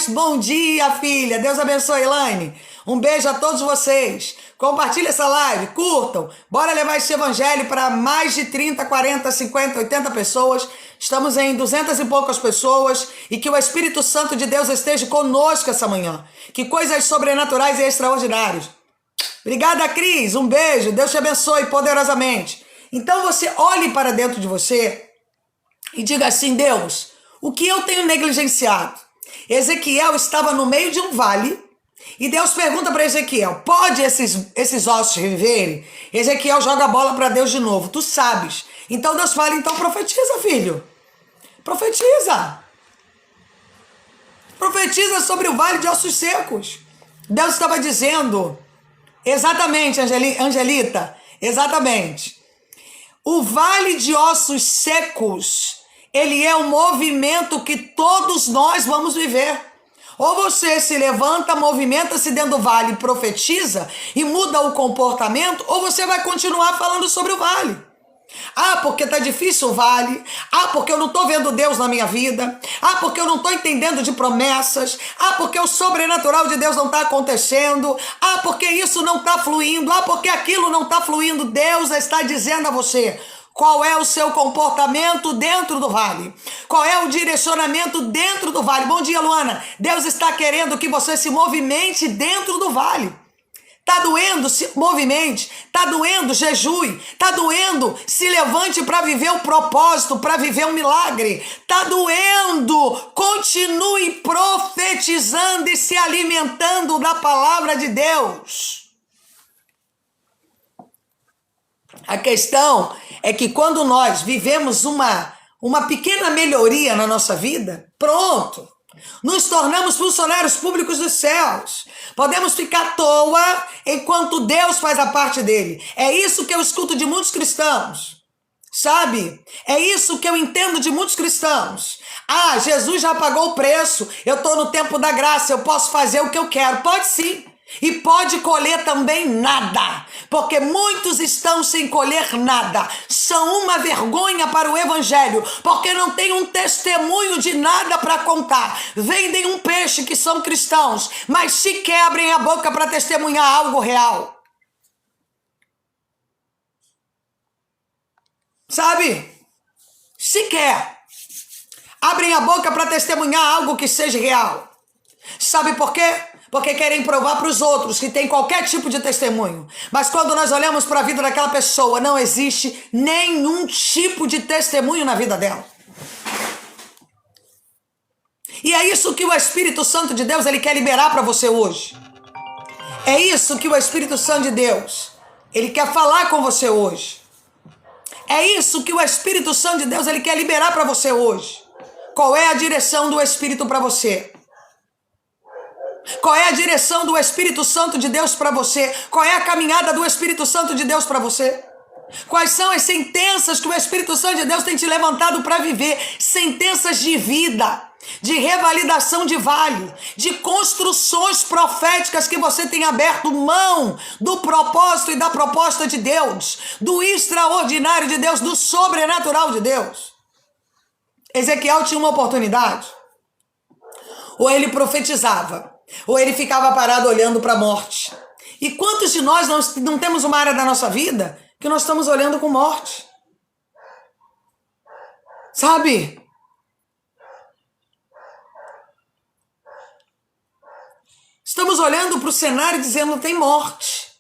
Bom dia, filha. Deus abençoe, Elaine. Um beijo a todos vocês. Compartilhe essa live, curtam. Bora levar esse evangelho para mais de 30, 40, 50, 80 pessoas. Estamos em 200 e poucas pessoas. E que o Espírito Santo de Deus esteja conosco essa manhã. Que coisas sobrenaturais e extraordinárias. Obrigada, Cris. Um beijo. Deus te abençoe poderosamente. Então você olhe para dentro de você. e diga assim: Deus, o que eu tenho negligenciado? Ezequiel estava no meio de um vale e Deus pergunta para Ezequiel: pode esses ossos reviverem? Ezequiel joga a bola para Deus de novo: tu sabes. Então Deus fala: então profetiza, filho. Profetiza. Profetiza sobre o vale de ossos secos. Deus estava dizendo, exatamente, Angelita, exatamente. O vale de ossos secos, ele é um movimento que todos nós vamos viver. Ou você se levanta, movimenta-se dentro do vale, profetiza e muda o comportamento, ou você vai continuar falando sobre o vale. Ah, porque tá difícil o vale. Ah, porque eu não tô vendo Deus na minha vida. Ah, porque eu não tô entendendo de promessas. Ah, porque o sobrenatural de Deus não tá acontecendo. Ah, porque isso não tá fluindo. Ah, porque aquilo não tá fluindo. Deus está dizendo a você: qual é o seu comportamento dentro do vale? Qual é o direcionamento dentro do vale? Bom dia, Luana. Deus está querendo que você se movimente dentro do vale. Tá doendo, se movimente. Tá doendo, jejue. Tá doendo, se levante para viver o propósito, para viver um milagre. Tá doendo, continue profetizando e se alimentando da palavra de Deus. A questão é que quando nós vivemos uma pequena melhoria na nossa vida, pronto, nos tornamos funcionários públicos dos céus. Podemos ficar à toa enquanto Deus faz a parte dele. É isso que eu escuto de muitos cristãos. Sabe? É isso que eu entendo de muitos cristãos. Ah, Jesus já pagou o preço. Eu estou no tempo da graça. Eu posso fazer o que eu quero. Pode sim. E pode colher também nada, porque muitos estão sem colher nada, são uma vergonha para o evangelho, porque não tem um testemunho de nada para contar, vendem um peixe que são cristãos, mas sequer abrem a boca para testemunhar algo real. Sabe? Sequer abrem a boca para testemunhar algo que seja real. Sabe por quê? Porque querem provar para os outros que tem qualquer tipo de testemunho. Mas quando nós olhamos para a vida daquela pessoa, não existe nenhum tipo de testemunho na vida dela. E é isso que o Espírito Santo de Deus ele quer liberar para você hoje. É isso que o Espírito Santo de Deus ele quer falar com você hoje. É isso que o Espírito Santo de Deus ele quer liberar para você hoje. Qual é a direção do Espírito para você? Qual é a direção do Espírito Santo de Deus para você? Qual é a caminhada do Espírito Santo de Deus para você? Quais são as sentenças que o Espírito Santo de Deus tem te levantado para viver? Sentenças de vida, de revalidação de vale, de construções proféticas que você tem aberto mão do propósito e da proposta de Deus, do extraordinário de Deus, do sobrenatural de Deus. Ezequiel tinha uma oportunidade. Ou ele profetizava, ou ele ficava parado olhando para a morte. E quantos de nós não temos uma área da nossa vida que nós estamos olhando com morte? Sabe? Estamos olhando para o cenário dizendo tem morte.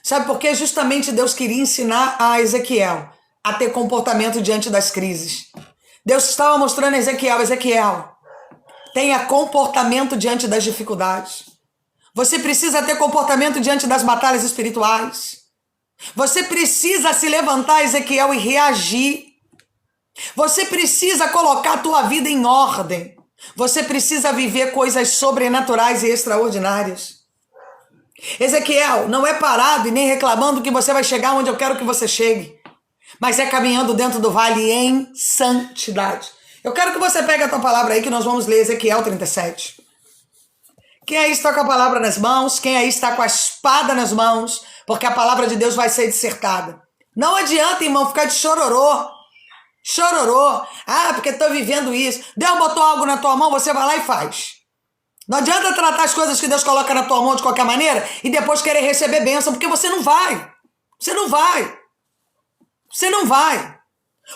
Sabe por quê? Justamente Deus queria ensinar a Ezequiel a ter comportamento diante das crises. Deus estava mostrando a Ezequiel, tenha comportamento diante das dificuldades. Você precisa ter comportamento diante das batalhas espirituais. Você precisa se levantar, Ezequiel, e reagir. Você precisa colocar a tua vida em ordem. Você precisa viver coisas sobrenaturais e extraordinárias. Ezequiel, não é parado e nem reclamando que você vai chegar onde eu quero que você chegue, mas é caminhando dentro do vale em santidade. Eu quero que você pegue a tua palavra aí que nós vamos ler Ezequiel 37. Quem aí está com a palavra nas mãos? Quem aí está com a espada nas mãos? Porque a palavra de Deus vai ser dissertada. Não adianta, irmão, ficar de chororô. Chororô. Ah, porque estou vivendo isso. Deus botou algo na tua mão, você vai lá e faz. Não adianta tratar as coisas que Deus coloca na tua mão de qualquer maneira e depois querer receber bênção, porque você não vai. Você não vai. Você não vai.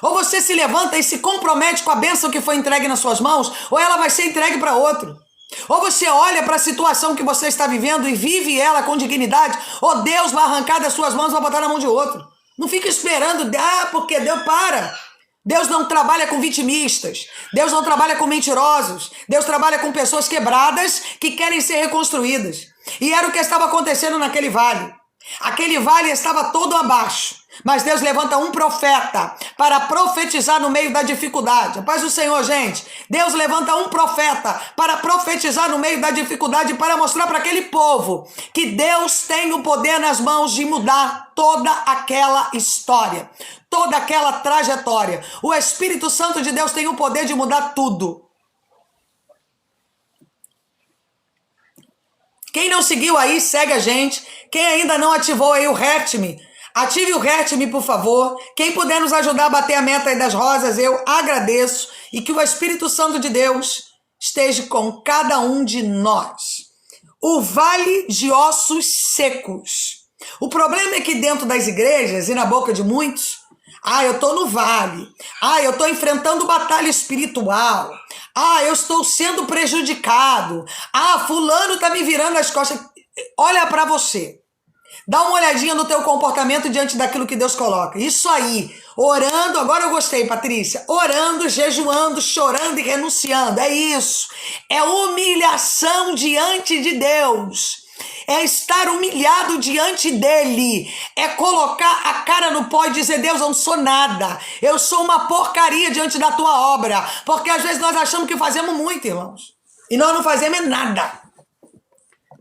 Ou você se levanta e se compromete com a bênção que foi entregue nas suas mãos, ou ela vai ser entregue para outro. Ou você olha para a situação que você está vivendo e vive ela com dignidade, ou Deus vai arrancar das suas mãos e vai botar na mão de outro. Não fica esperando, porque Deus para. Deus não trabalha com vitimistas. Deus não trabalha com mentirosos. Deus trabalha com pessoas quebradas que querem ser reconstruídas. E era o que estava acontecendo naquele vale. Aquele vale estava todo abaixo. Mas Deus levanta um profeta para profetizar no meio da dificuldade. A paz do Senhor, gente. Deus levanta um profeta para profetizar no meio da dificuldade, para mostrar para aquele povo que Deus tem o poder nas mãos de mudar toda aquela história, toda aquela trajetória. O Espírito Santo de Deus tem o poder de mudar tudo. Quem não seguiu aí, segue a gente. Quem ainda não ativou aí o Hert-me, ative o Hert-me, por favor. Quem puder nos ajudar a bater a meta aí das rosas, eu agradeço. E que o Espírito Santo de Deus esteja com cada um de nós. O vale de ossos secos. O problema é que dentro das igrejas e na boca de muitos, eu tô no vale. Eu tô enfrentando batalha espiritual. Eu estou sendo prejudicado. Fulano tá me virando as costas. Olha para você. Dá uma olhadinha no teu comportamento diante daquilo que Deus coloca. Isso aí. Orando, agora eu gostei, Patrícia. Orando, jejuando, chorando e renunciando. É isso. É humilhação diante de Deus. É estar humilhado diante dele. É colocar a cara no pó e dizer: Deus, eu não sou nada. Eu sou uma porcaria diante da tua obra. Porque às vezes nós achamos que fazemos muito, irmãos. E nós não fazemos nada.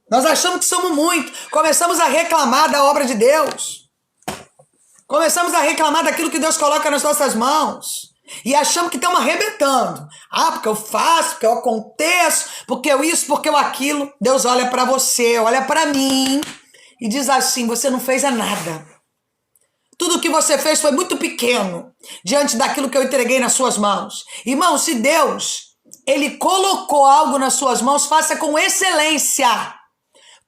Nós achamos que somos muito. Começamos a reclamar da obra de Deus. Começamos a reclamar daquilo que Deus coloca nas nossas mãos. E achamos que estamos arrebentando. Porque eu faço, porque eu aconteço, porque eu isso, porque eu aquilo. Deus olha para você, olha para mim e diz assim: você não fez nada. Tudo que você fez foi muito pequeno diante daquilo que eu entreguei nas suas mãos. Irmão, se Deus, ele colocou algo nas suas mãos, faça com excelência.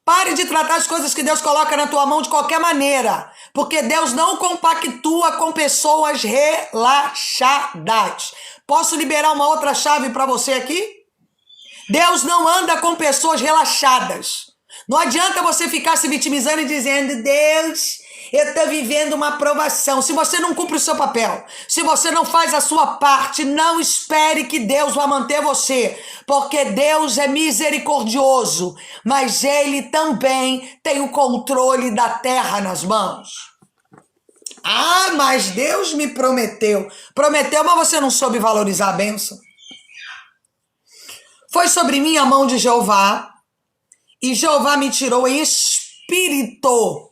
Pare de tratar as coisas que Deus coloca na tua mão de qualquer maneira, porque Deus não compactua com pessoas relaxadas. Posso liberar uma outra chave para você aqui? Deus não anda com pessoas relaxadas. Não adianta você ficar se vitimizando e dizendo: Deus, eu estou vivendo uma provação. Se você não cumpre o seu papel, se você não faz a sua parte, não espere que Deus vá manter você, porque Deus é misericordioso, mas Ele também tem o controle da terra nas mãos. Mas Deus me prometeu. Prometeu, mas você não soube valorizar a bênção. Foi sobre mim a mão de Jeová, e Jeová me tirou em espírito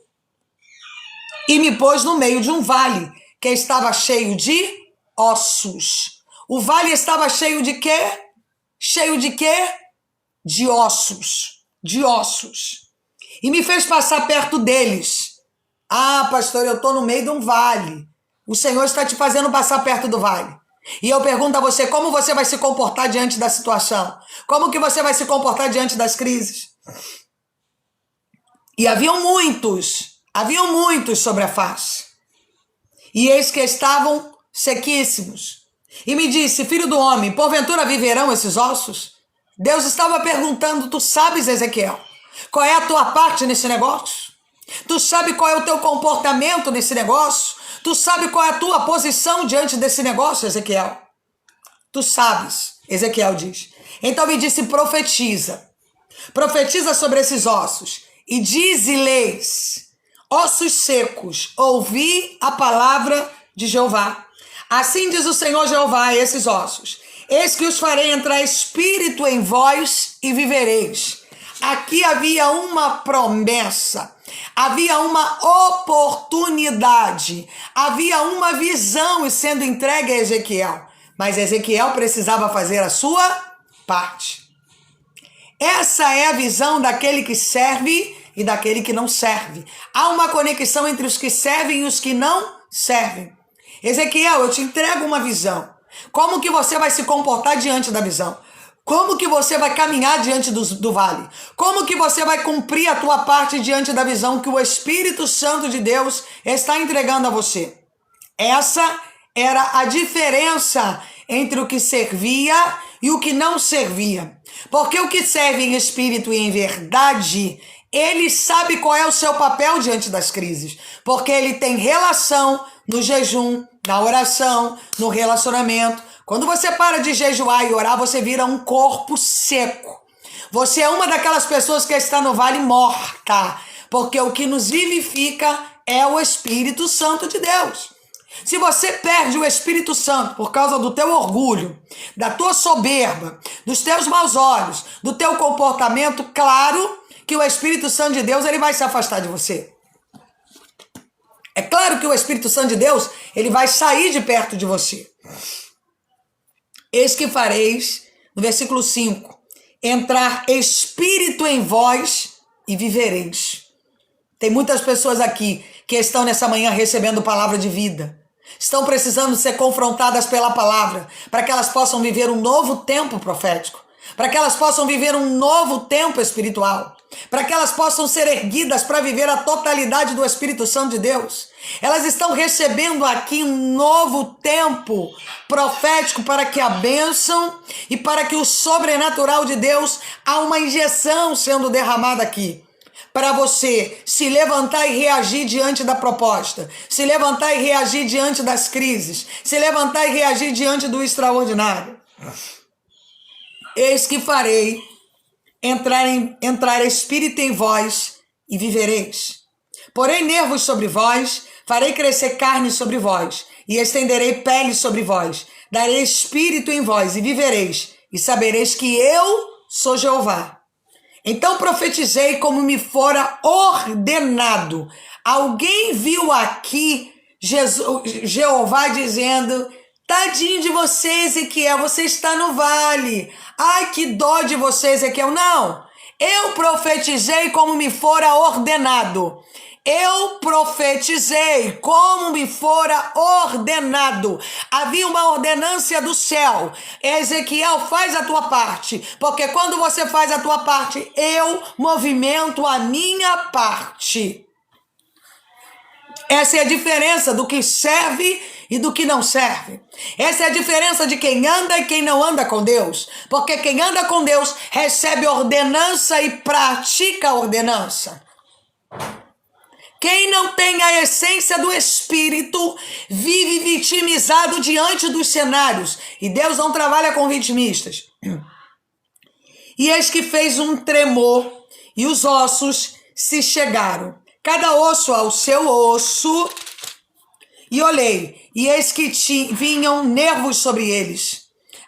e me pôs no meio de um vale que estava cheio de ossos. O vale estava cheio de quê? Cheio de quê? De ossos. De ossos. E me fez passar perto deles. Pastor, eu estou no meio de um vale. O Senhor está te fazendo passar perto do vale. E eu pergunto a você: como você vai se comportar diante da situação? Como que você vai se comportar diante das crises? E haviam muitos sobre a face. E eis que estavam sequíssimos. E me disse: filho do homem, porventura viverão esses ossos? Deus estava perguntando: tu sabes, Ezequiel, qual é a tua parte nesse negócio? Tu sabe qual é o teu comportamento nesse negócio? Tu sabe qual é a tua posição diante desse negócio, Ezequiel? Tu sabes, Ezequiel diz. Então me disse: profetiza. Profetiza sobre esses ossos. E dize-lhes: ossos secos, ouvi a palavra de Jeová. Assim diz o Senhor Jeová a esses ossos: eis que os farei entrar espírito em vós e vivereis. Aqui havia uma promessa, havia uma oportunidade, havia uma visão sendo entregue a Ezequiel. Mas Ezequiel precisava fazer a sua parte. Essa é a visão daquele que serve e daquele que não serve. Há uma conexão entre os que servem e os que não servem. Ezequiel, eu te entrego uma visão. Como que você vai se comportar diante da visão? Como que você vai caminhar diante do vale? Como que você vai cumprir a tua parte diante da visão que o Espírito Santo de Deus está entregando a você? Essa era a diferença entre o que servia e o que não servia. Porque o que serve em espírito e em verdade, ele sabe qual é o seu papel diante das crises. Porque ele tem relação no jejum, na oração, no relacionamento. Quando você para de jejuar e orar, você vira um corpo seco. Você é uma daquelas pessoas que está no vale morta, porque o que nos vivifica é o Espírito Santo de Deus. Se você perde o Espírito Santo por causa do teu orgulho, da tua soberba, dos teus maus olhos, do teu comportamento, claro que o Espírito Santo de Deus ele vai se afastar de você. É claro que o Espírito Santo de Deus ele vai sair de perto de você. Eis que fareis, no versículo 5, entrar Espírito em vós e vivereis. Tem muitas pessoas aqui que estão nessa manhã recebendo palavra de vida. Estão precisando ser confrontadas pela palavra para que elas possam viver um novo tempo profético, para que elas possam viver um novo tempo espiritual, para que elas possam ser erguidas para viver a totalidade do Espírito Santo de Deus. Elas estão recebendo aqui um novo tempo profético para que a bênção e para que o sobrenatural de Deus, há uma injeção sendo derramada aqui. Para você se levantar e reagir diante da proposta, se levantar e reagir diante das crises, se levantar e reagir diante do extraordinário. Eis que farei entrar Espírito em vós e vivereis. Porém nervos sobre vós, farei crescer carne sobre vós, e estenderei pele sobre vós, darei espírito em vós e vivereis, e sabereis que eu sou Jeová. Então profetizei como me fora ordenado. Alguém viu aqui Jeová dizendo: tadinho de você, Ezequiel, você está no vale. Ai, que dó de você, Ezequiel. Não, eu profetizei como me fora ordenado. Eu profetizei como me fora ordenado. Havia uma ordenância do céu. Ezequiel, faz a tua parte, porque quando você faz a tua parte, eu movimento a minha parte. Essa é a diferença do que serve e do que não serve. Essa é a diferença de quem anda e quem não anda com Deus. Porque quem anda com Deus recebe ordenança e pratica a ordenança. Quem não tem a essência do Espírito vive vitimizado diante dos cenários. E Deus não trabalha com vitimistas. E eis que fez um tremor e os ossos se chegaram, cada osso ao seu osso. E olhei, e eis que vinham nervos sobre eles.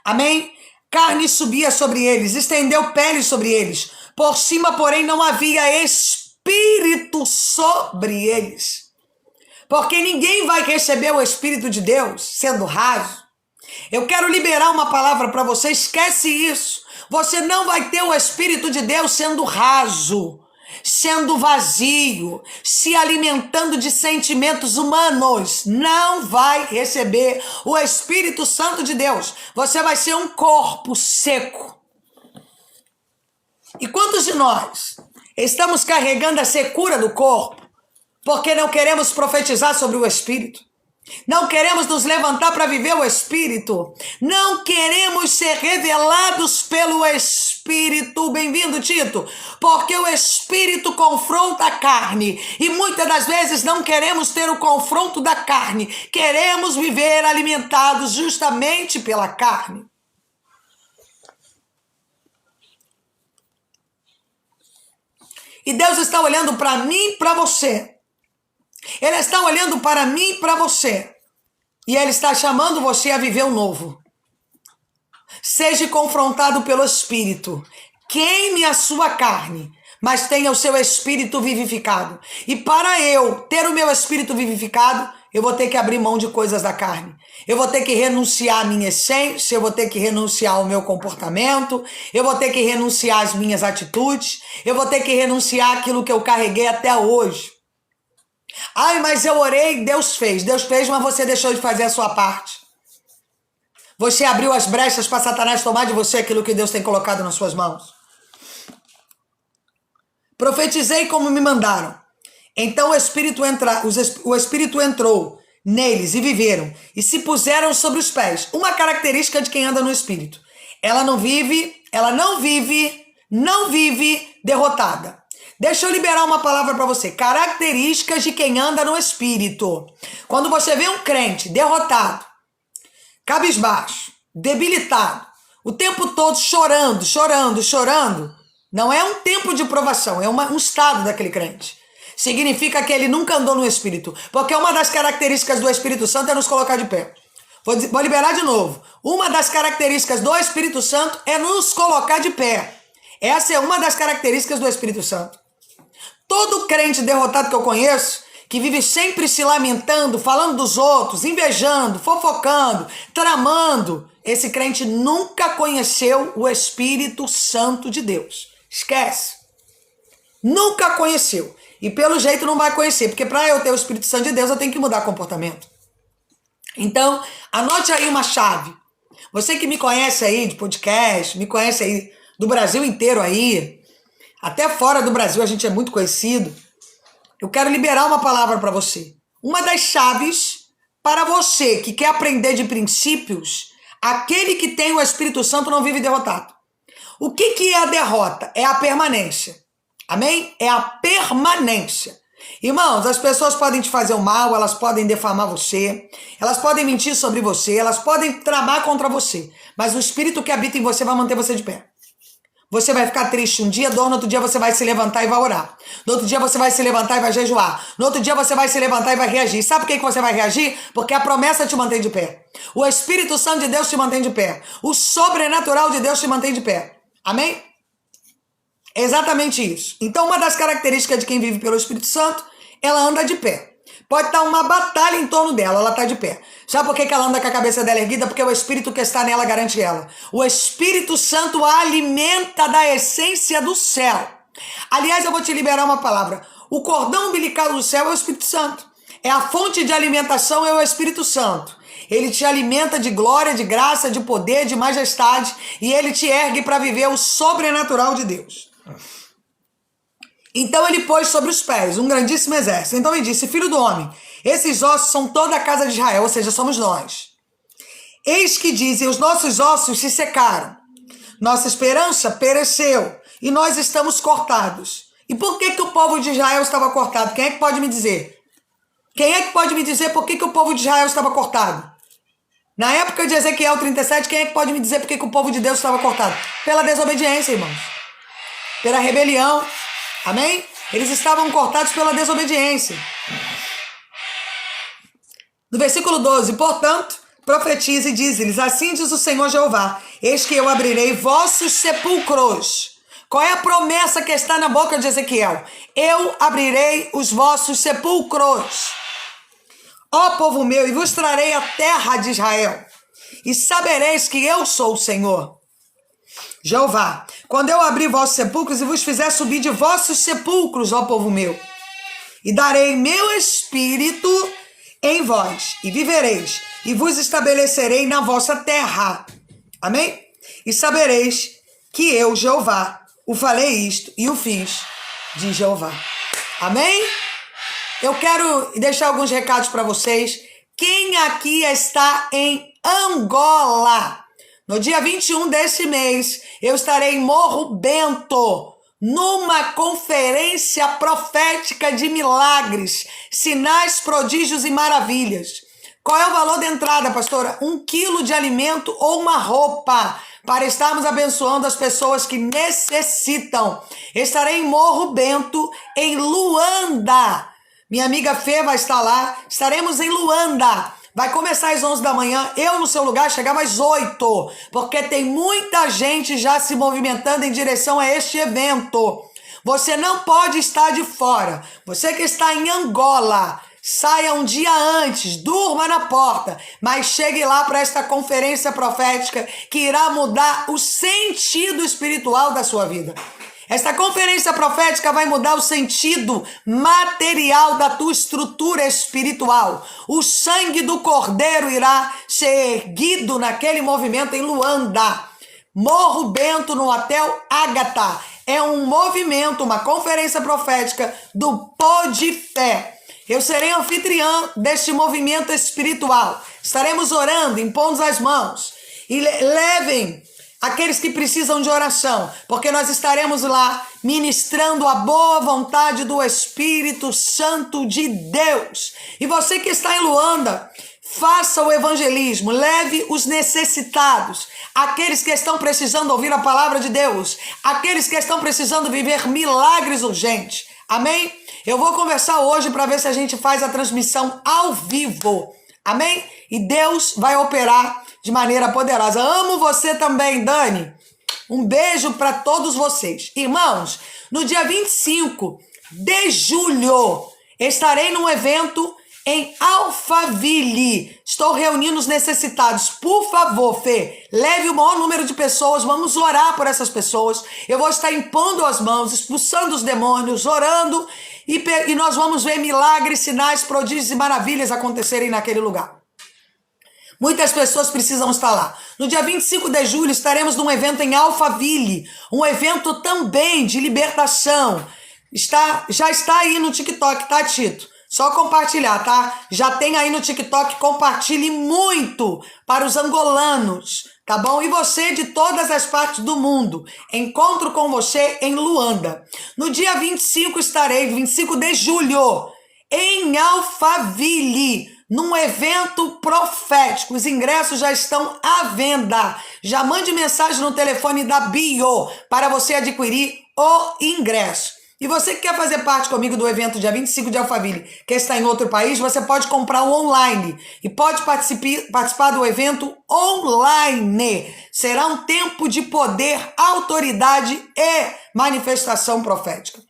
Amém? Carne subia sobre eles, estendeu pele sobre eles. Por cima, porém, não havia Espírito sobre eles. Porque ninguém vai receber o Espírito de Deus sendo raso. Eu quero liberar uma palavra para você, esquece isso. Você não vai ter o Espírito de Deus sendo raso, sendo vazio, se alimentando de sentimentos humanos. Não vai receber o Espírito Santo de Deus. Você vai ser um corpo seco. E quantos de nós estamos carregando a secura do corpo porque não queremos profetizar sobre o Espírito? Não queremos nos levantar para viver o Espírito. Não queremos ser revelados pelo Espírito. Bem-vindo, Tito. Porque o Espírito confronta a carne. E muitas das vezes não queremos ter o confronto da carne. Queremos viver alimentados justamente pela carne. E Deus está olhando para mim e para você. Ele está olhando para mim e para você. E Ele está chamando você a viver o novo. Seja confrontado pelo Espírito. Queime a sua carne, mas tenha o seu espírito vivificado. E para eu ter o meu espírito vivificado, eu vou ter que abrir mão de coisas da carne. Eu vou ter que renunciar à minha essência, eu vou ter que renunciar ao meu comportamento, eu vou ter que renunciar às minhas atitudes, eu vou ter que renunciar àquilo que eu carreguei até hoje. Ai, mas eu orei, Deus fez, mas você deixou de fazer a sua parte. Você abriu as brechas para Satanás tomar de você aquilo que Deus tem colocado nas suas mãos. Profetizei como me mandaram. Então o Espírito entrou neles e viveram, e se puseram sobre os pés. Uma característica de quem anda no Espírito. Ela não vive derrotada. Deixa eu liberar uma palavra para você. Características de quem anda no Espírito. Quando você vê um crente derrotado, cabisbaixo, debilitado, o tempo todo chorando, não é um tempo de provação, é um estado daquele crente. Significa que ele nunca andou no Espírito. Porque uma das características do Espírito Santo é nos colocar de pé. Vou liberar de novo. Uma das características do Espírito Santo é nos colocar de pé. Essa é uma das características do Espírito Santo. Todo crente derrotado que eu conheço, que vive sempre se lamentando, falando dos outros, invejando, fofocando, tramando, esse crente nunca conheceu o Espírito Santo de Deus. Esquece. Nunca conheceu. E pelo jeito não vai conhecer, porque para eu ter o Espírito Santo de Deus, eu tenho que mudar comportamento. Então, anote aí uma chave. Você que me conhece aí de podcast, me conhece aí do Brasil inteiro aí, até fora do Brasil a gente é muito conhecido. Eu quero liberar uma palavra para você. Uma das chaves para você que quer aprender de princípios, aquele que tem o Espírito Santo não vive derrotado. O que é a derrota? É a permanência. Amém? É a permanência. Irmãos, as pessoas podem te fazer o mal, elas podem defamar você, elas podem mentir sobre você, elas podem tramar contra você, mas o Espírito que habita em você vai manter você de pé. Você vai ficar triste um dia, no outro dia você vai se levantar e vai orar. No outro dia você vai se levantar e vai jejuar. No outro dia você vai se levantar e vai reagir. Sabe por que você vai reagir? Porque a promessa te mantém de pé. O Espírito Santo de Deus te mantém de pé. O sobrenatural de Deus te mantém de pé. Amém? É exatamente isso. Então, uma das características de quem vive pelo Espírito Santo, ela anda de pé. Pode estar uma batalha em torno dela, ela está de pé. Sabe por que ela anda com a cabeça dela erguida? Porque o Espírito que está nela garante ela. O Espírito Santo a alimenta da essência do céu. Aliás, eu vou te liberar uma palavra. O cordão umbilical do céu é o Espírito Santo. É a fonte de alimentação, é o Espírito Santo. Ele te alimenta de glória, de graça, de poder, de majestade. E ele te ergue para viver o sobrenatural de Deus. Então ele pôs sobre os pés um grandíssimo exército. Então ele disse: filho do homem, esses ossos são toda a casa de Israel, ou seja, somos nós. Eis que dizem: os nossos ossos se secaram, nossa esperança pereceu e nós estamos cortados. E por que o povo de Israel estava cortado? Quem é que pode me dizer? Quem é que pode me dizer por que o povo de Israel estava cortado? Na época de Ezequiel 37, quem é que pode me dizer por que o povo de Deus estava cortado? Pela desobediência, irmãos. Pela rebelião. Amém? Eles estavam cortados pela desobediência. No versículo 12, portanto, profetize e diz-lhes: assim diz o Senhor Jeová, eis que eu abrirei vossos sepulcros. Qual é a promessa que está na boca de Ezequiel? Eu abrirei os vossos sepulcros, ó povo meu, e vos trarei a terra de Israel, e sabereis que eu sou o Senhor Jeová, quando eu abrir vossos sepulcros e vos fizer subir de vossos sepulcros, ó povo meu, e darei meu espírito em vós, e vivereis, e vos estabelecerei na vossa terra. Amém? E sabereis que eu, Jeová, o falei isto e o fiz, diz Jeová. Amém? Eu quero deixar alguns recados para vocês. Quem aqui está em Angola? No dia 21 deste mês, eu estarei em Morro Bento, numa conferência profética de milagres, sinais, prodígios e maravilhas. Qual é o valor da entrada, pastora? 1 quilo de alimento ou uma roupa, para estarmos abençoando as pessoas que necessitam. Estarei em Morro Bento, em Luanda. Minha amiga Fê vai estar lá. Estaremos em Luanda. Vai começar às 11 da manhã, eu no seu lugar chegava às 8, porque tem muita gente já se movimentando em direção a este evento. Você não pode estar de fora. Você que está em Angola, saia um dia antes, durma na porta, mas chegue lá para esta conferência profética que irá mudar o sentido espiritual da sua vida. Esta conferência profética vai mudar o sentido material da tua estrutura espiritual. O sangue do Cordeiro irá ser erguido naquele movimento em Luanda. Morro Bento, no Hotel Ágata. É um movimento, uma conferência profética do Pó de Fé. Eu serei anfitriã deste movimento espiritual. Estaremos orando, impondo as mãos. E levem aqueles que precisam de oração, porque nós estaremos lá ministrando a boa vontade do Espírito Santo de Deus. E você que está em Luanda, faça o evangelismo, leve os necessitados, aqueles que estão precisando ouvir a palavra de Deus, aqueles que estão precisando viver milagres urgentes. Amém? Eu vou conversar hoje para ver se a gente faz a transmissão ao vivo. Amém? E Deus vai operar de maneira poderosa. Amo você também, Dani. Um beijo para todos vocês. Irmãos, no dia 25 de julho, estarei num evento em Alphaville. Estou reunindo os necessitados. Por favor, Fê, leve o maior número de pessoas. Vamos orar por essas pessoas. Eu vou estar impondo as mãos, expulsando os demônios, orando. E nós vamos ver milagres, sinais, prodígios e maravilhas acontecerem naquele lugar. Muitas pessoas precisam estar lá. No dia 25 de julho estaremos num evento em Alphaville, um evento também de libertação. Já está aí no TikTok, tá, Tito? Só compartilhar, tá? Já tem aí no TikTok, compartilhe muito para os angolanos, tá bom? E você de todas as partes do mundo. Encontro com você em Luanda. No dia 25 estarei, 25 de julho, em Alphaville, num evento profético. Os ingressos já estão à venda. Já mande mensagem no telefone da bio para você adquirir o ingresso. E você que quer fazer parte comigo do evento dia 25 de Alphaville, que está em outro país, você pode comprar online e pode participar do evento online. Será um tempo de poder, autoridade e manifestação profética.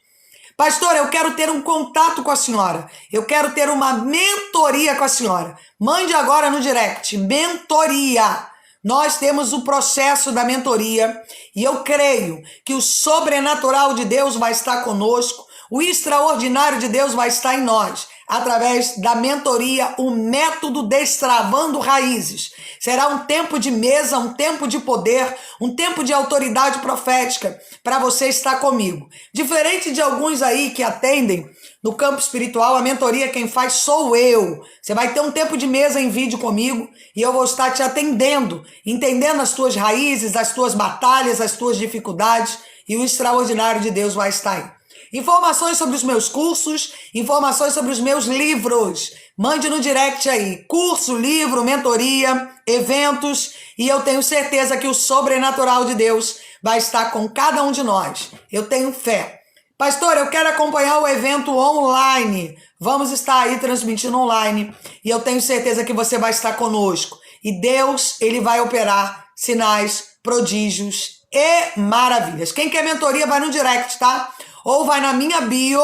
Pastor, eu quero ter um contato com a senhora. Eu quero ter uma mentoria com a senhora. Mande agora no direct, mentoria. Nós temos o processo da mentoria e eu creio que o sobrenatural de Deus vai estar conosco, o extraordinário de Deus vai estar em nós, através da mentoria, o método Destravando Raízes. Será um tempo de mesa, um tempo de poder, um tempo de autoridade profética para você estar comigo. Diferente de alguns aí que atendem no campo espiritual, a mentoria quem faz sou eu. Você vai ter um tempo de mesa em vídeo comigo e eu vou estar te atendendo, entendendo as tuas raízes, as tuas batalhas, as tuas dificuldades e o extraordinário de Deus vai estar aí. Informações sobre os meus cursos, informações sobre os meus livros. Mande no direct aí, curso, livro, mentoria, eventos, e eu tenho certeza que o sobrenatural de Deus vai estar com cada um de nós. Eu tenho fé. Pastor, eu quero acompanhar o evento online. Vamos estar aí transmitindo online e eu tenho certeza que você vai estar conosco. E Deus, ele vai operar sinais, prodígios e maravilhas. Quem quer mentoria vai no direct, tá? Ou vai na minha bio,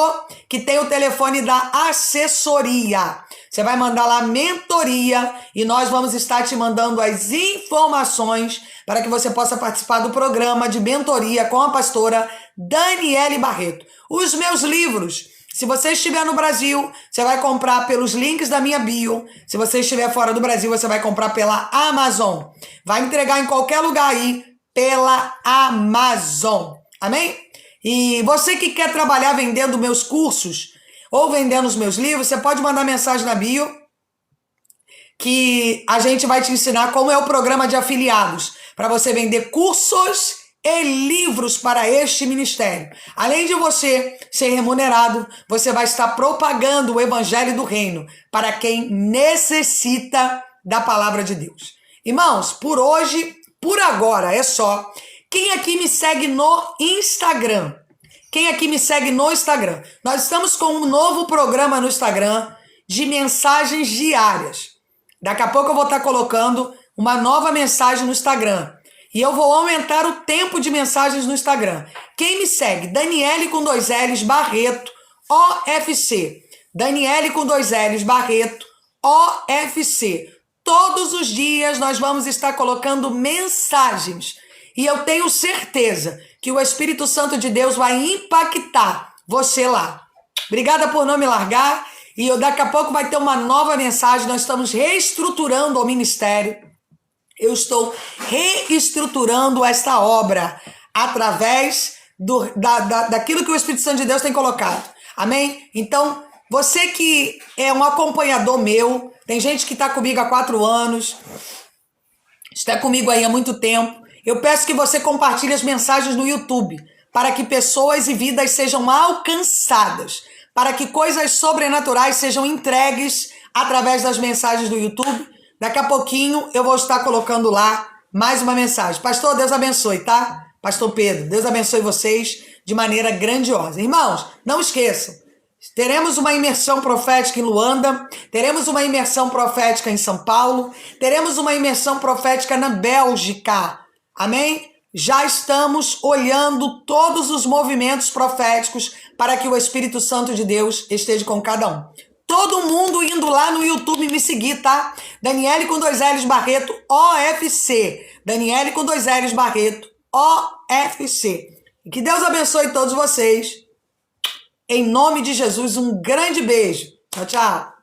que tem o telefone da assessoria. Você vai mandar lá mentoria e nós vamos estar te mandando as informações para que você possa participar do programa de mentoria com a pastora Daniele Barreto. Os meus livros, se você estiver no Brasil, você vai comprar pelos links da minha bio. Se você estiver fora do Brasil, você vai comprar pela Amazon. Vai entregar em qualquer lugar aí pela Amazon. Amém? E você que quer trabalhar vendendo meus cursos ou vendendo os meus livros, você pode mandar mensagem na bio que a gente vai te ensinar como é o programa de afiliados para você vender cursos e livros para este ministério. Além de você ser remunerado, você vai estar propagando o evangelho do reino para quem necessita da palavra de Deus. Irmãos, por hoje, por agora é só. Quem aqui me segue no Instagram? Quem aqui me segue no Instagram? Nós estamos com um novo programa no Instagram de mensagens diárias. Daqui a pouco eu vou estar colocando uma nova mensagem no Instagram. E eu vou aumentar o tempo de mensagens no Instagram. Quem me segue? Daniele com 2 L's Barreto, OFC. Daniele com 2 L's Barreto, OFC. Todos os dias nós vamos estar colocando mensagens. E eu tenho certeza que o Espírito Santo de Deus vai impactar você lá. Obrigada por não me largar. E daqui a pouco vai ter uma nova mensagem. Nós estamos reestruturando o ministério. Eu estou reestruturando esta obra através daquilo que o Espírito Santo de Deus tem colocado. Amém? Então, você que é um acompanhador meu, tem gente que está comigo há 4 anos, está comigo aí há muito tempo. Eu peço que você compartilhe as mensagens no YouTube, para que pessoas e vidas sejam alcançadas, para que coisas sobrenaturais sejam entregues através das mensagens do YouTube. Daqui a pouquinho eu vou estar colocando lá mais uma mensagem. Pastor, Deus abençoe, tá? Pastor Pedro, Deus abençoe vocês de maneira grandiosa. Irmãos, não esqueçam, teremos uma imersão profética em Luanda, teremos uma imersão profética em São Paulo, teremos uma imersão profética na Bélgica. Amém? Já estamos olhando todos os movimentos proféticos para que o Espírito Santo de Deus esteja com cada um. Todo mundo indo lá no YouTube me seguir, tá? Daniele com 2 L's Barreto, OFC. Daniele com 2 L's Barreto, OFC. E que Deus abençoe todos vocês. Em nome de Jesus, um grande beijo. Tchau, tchau.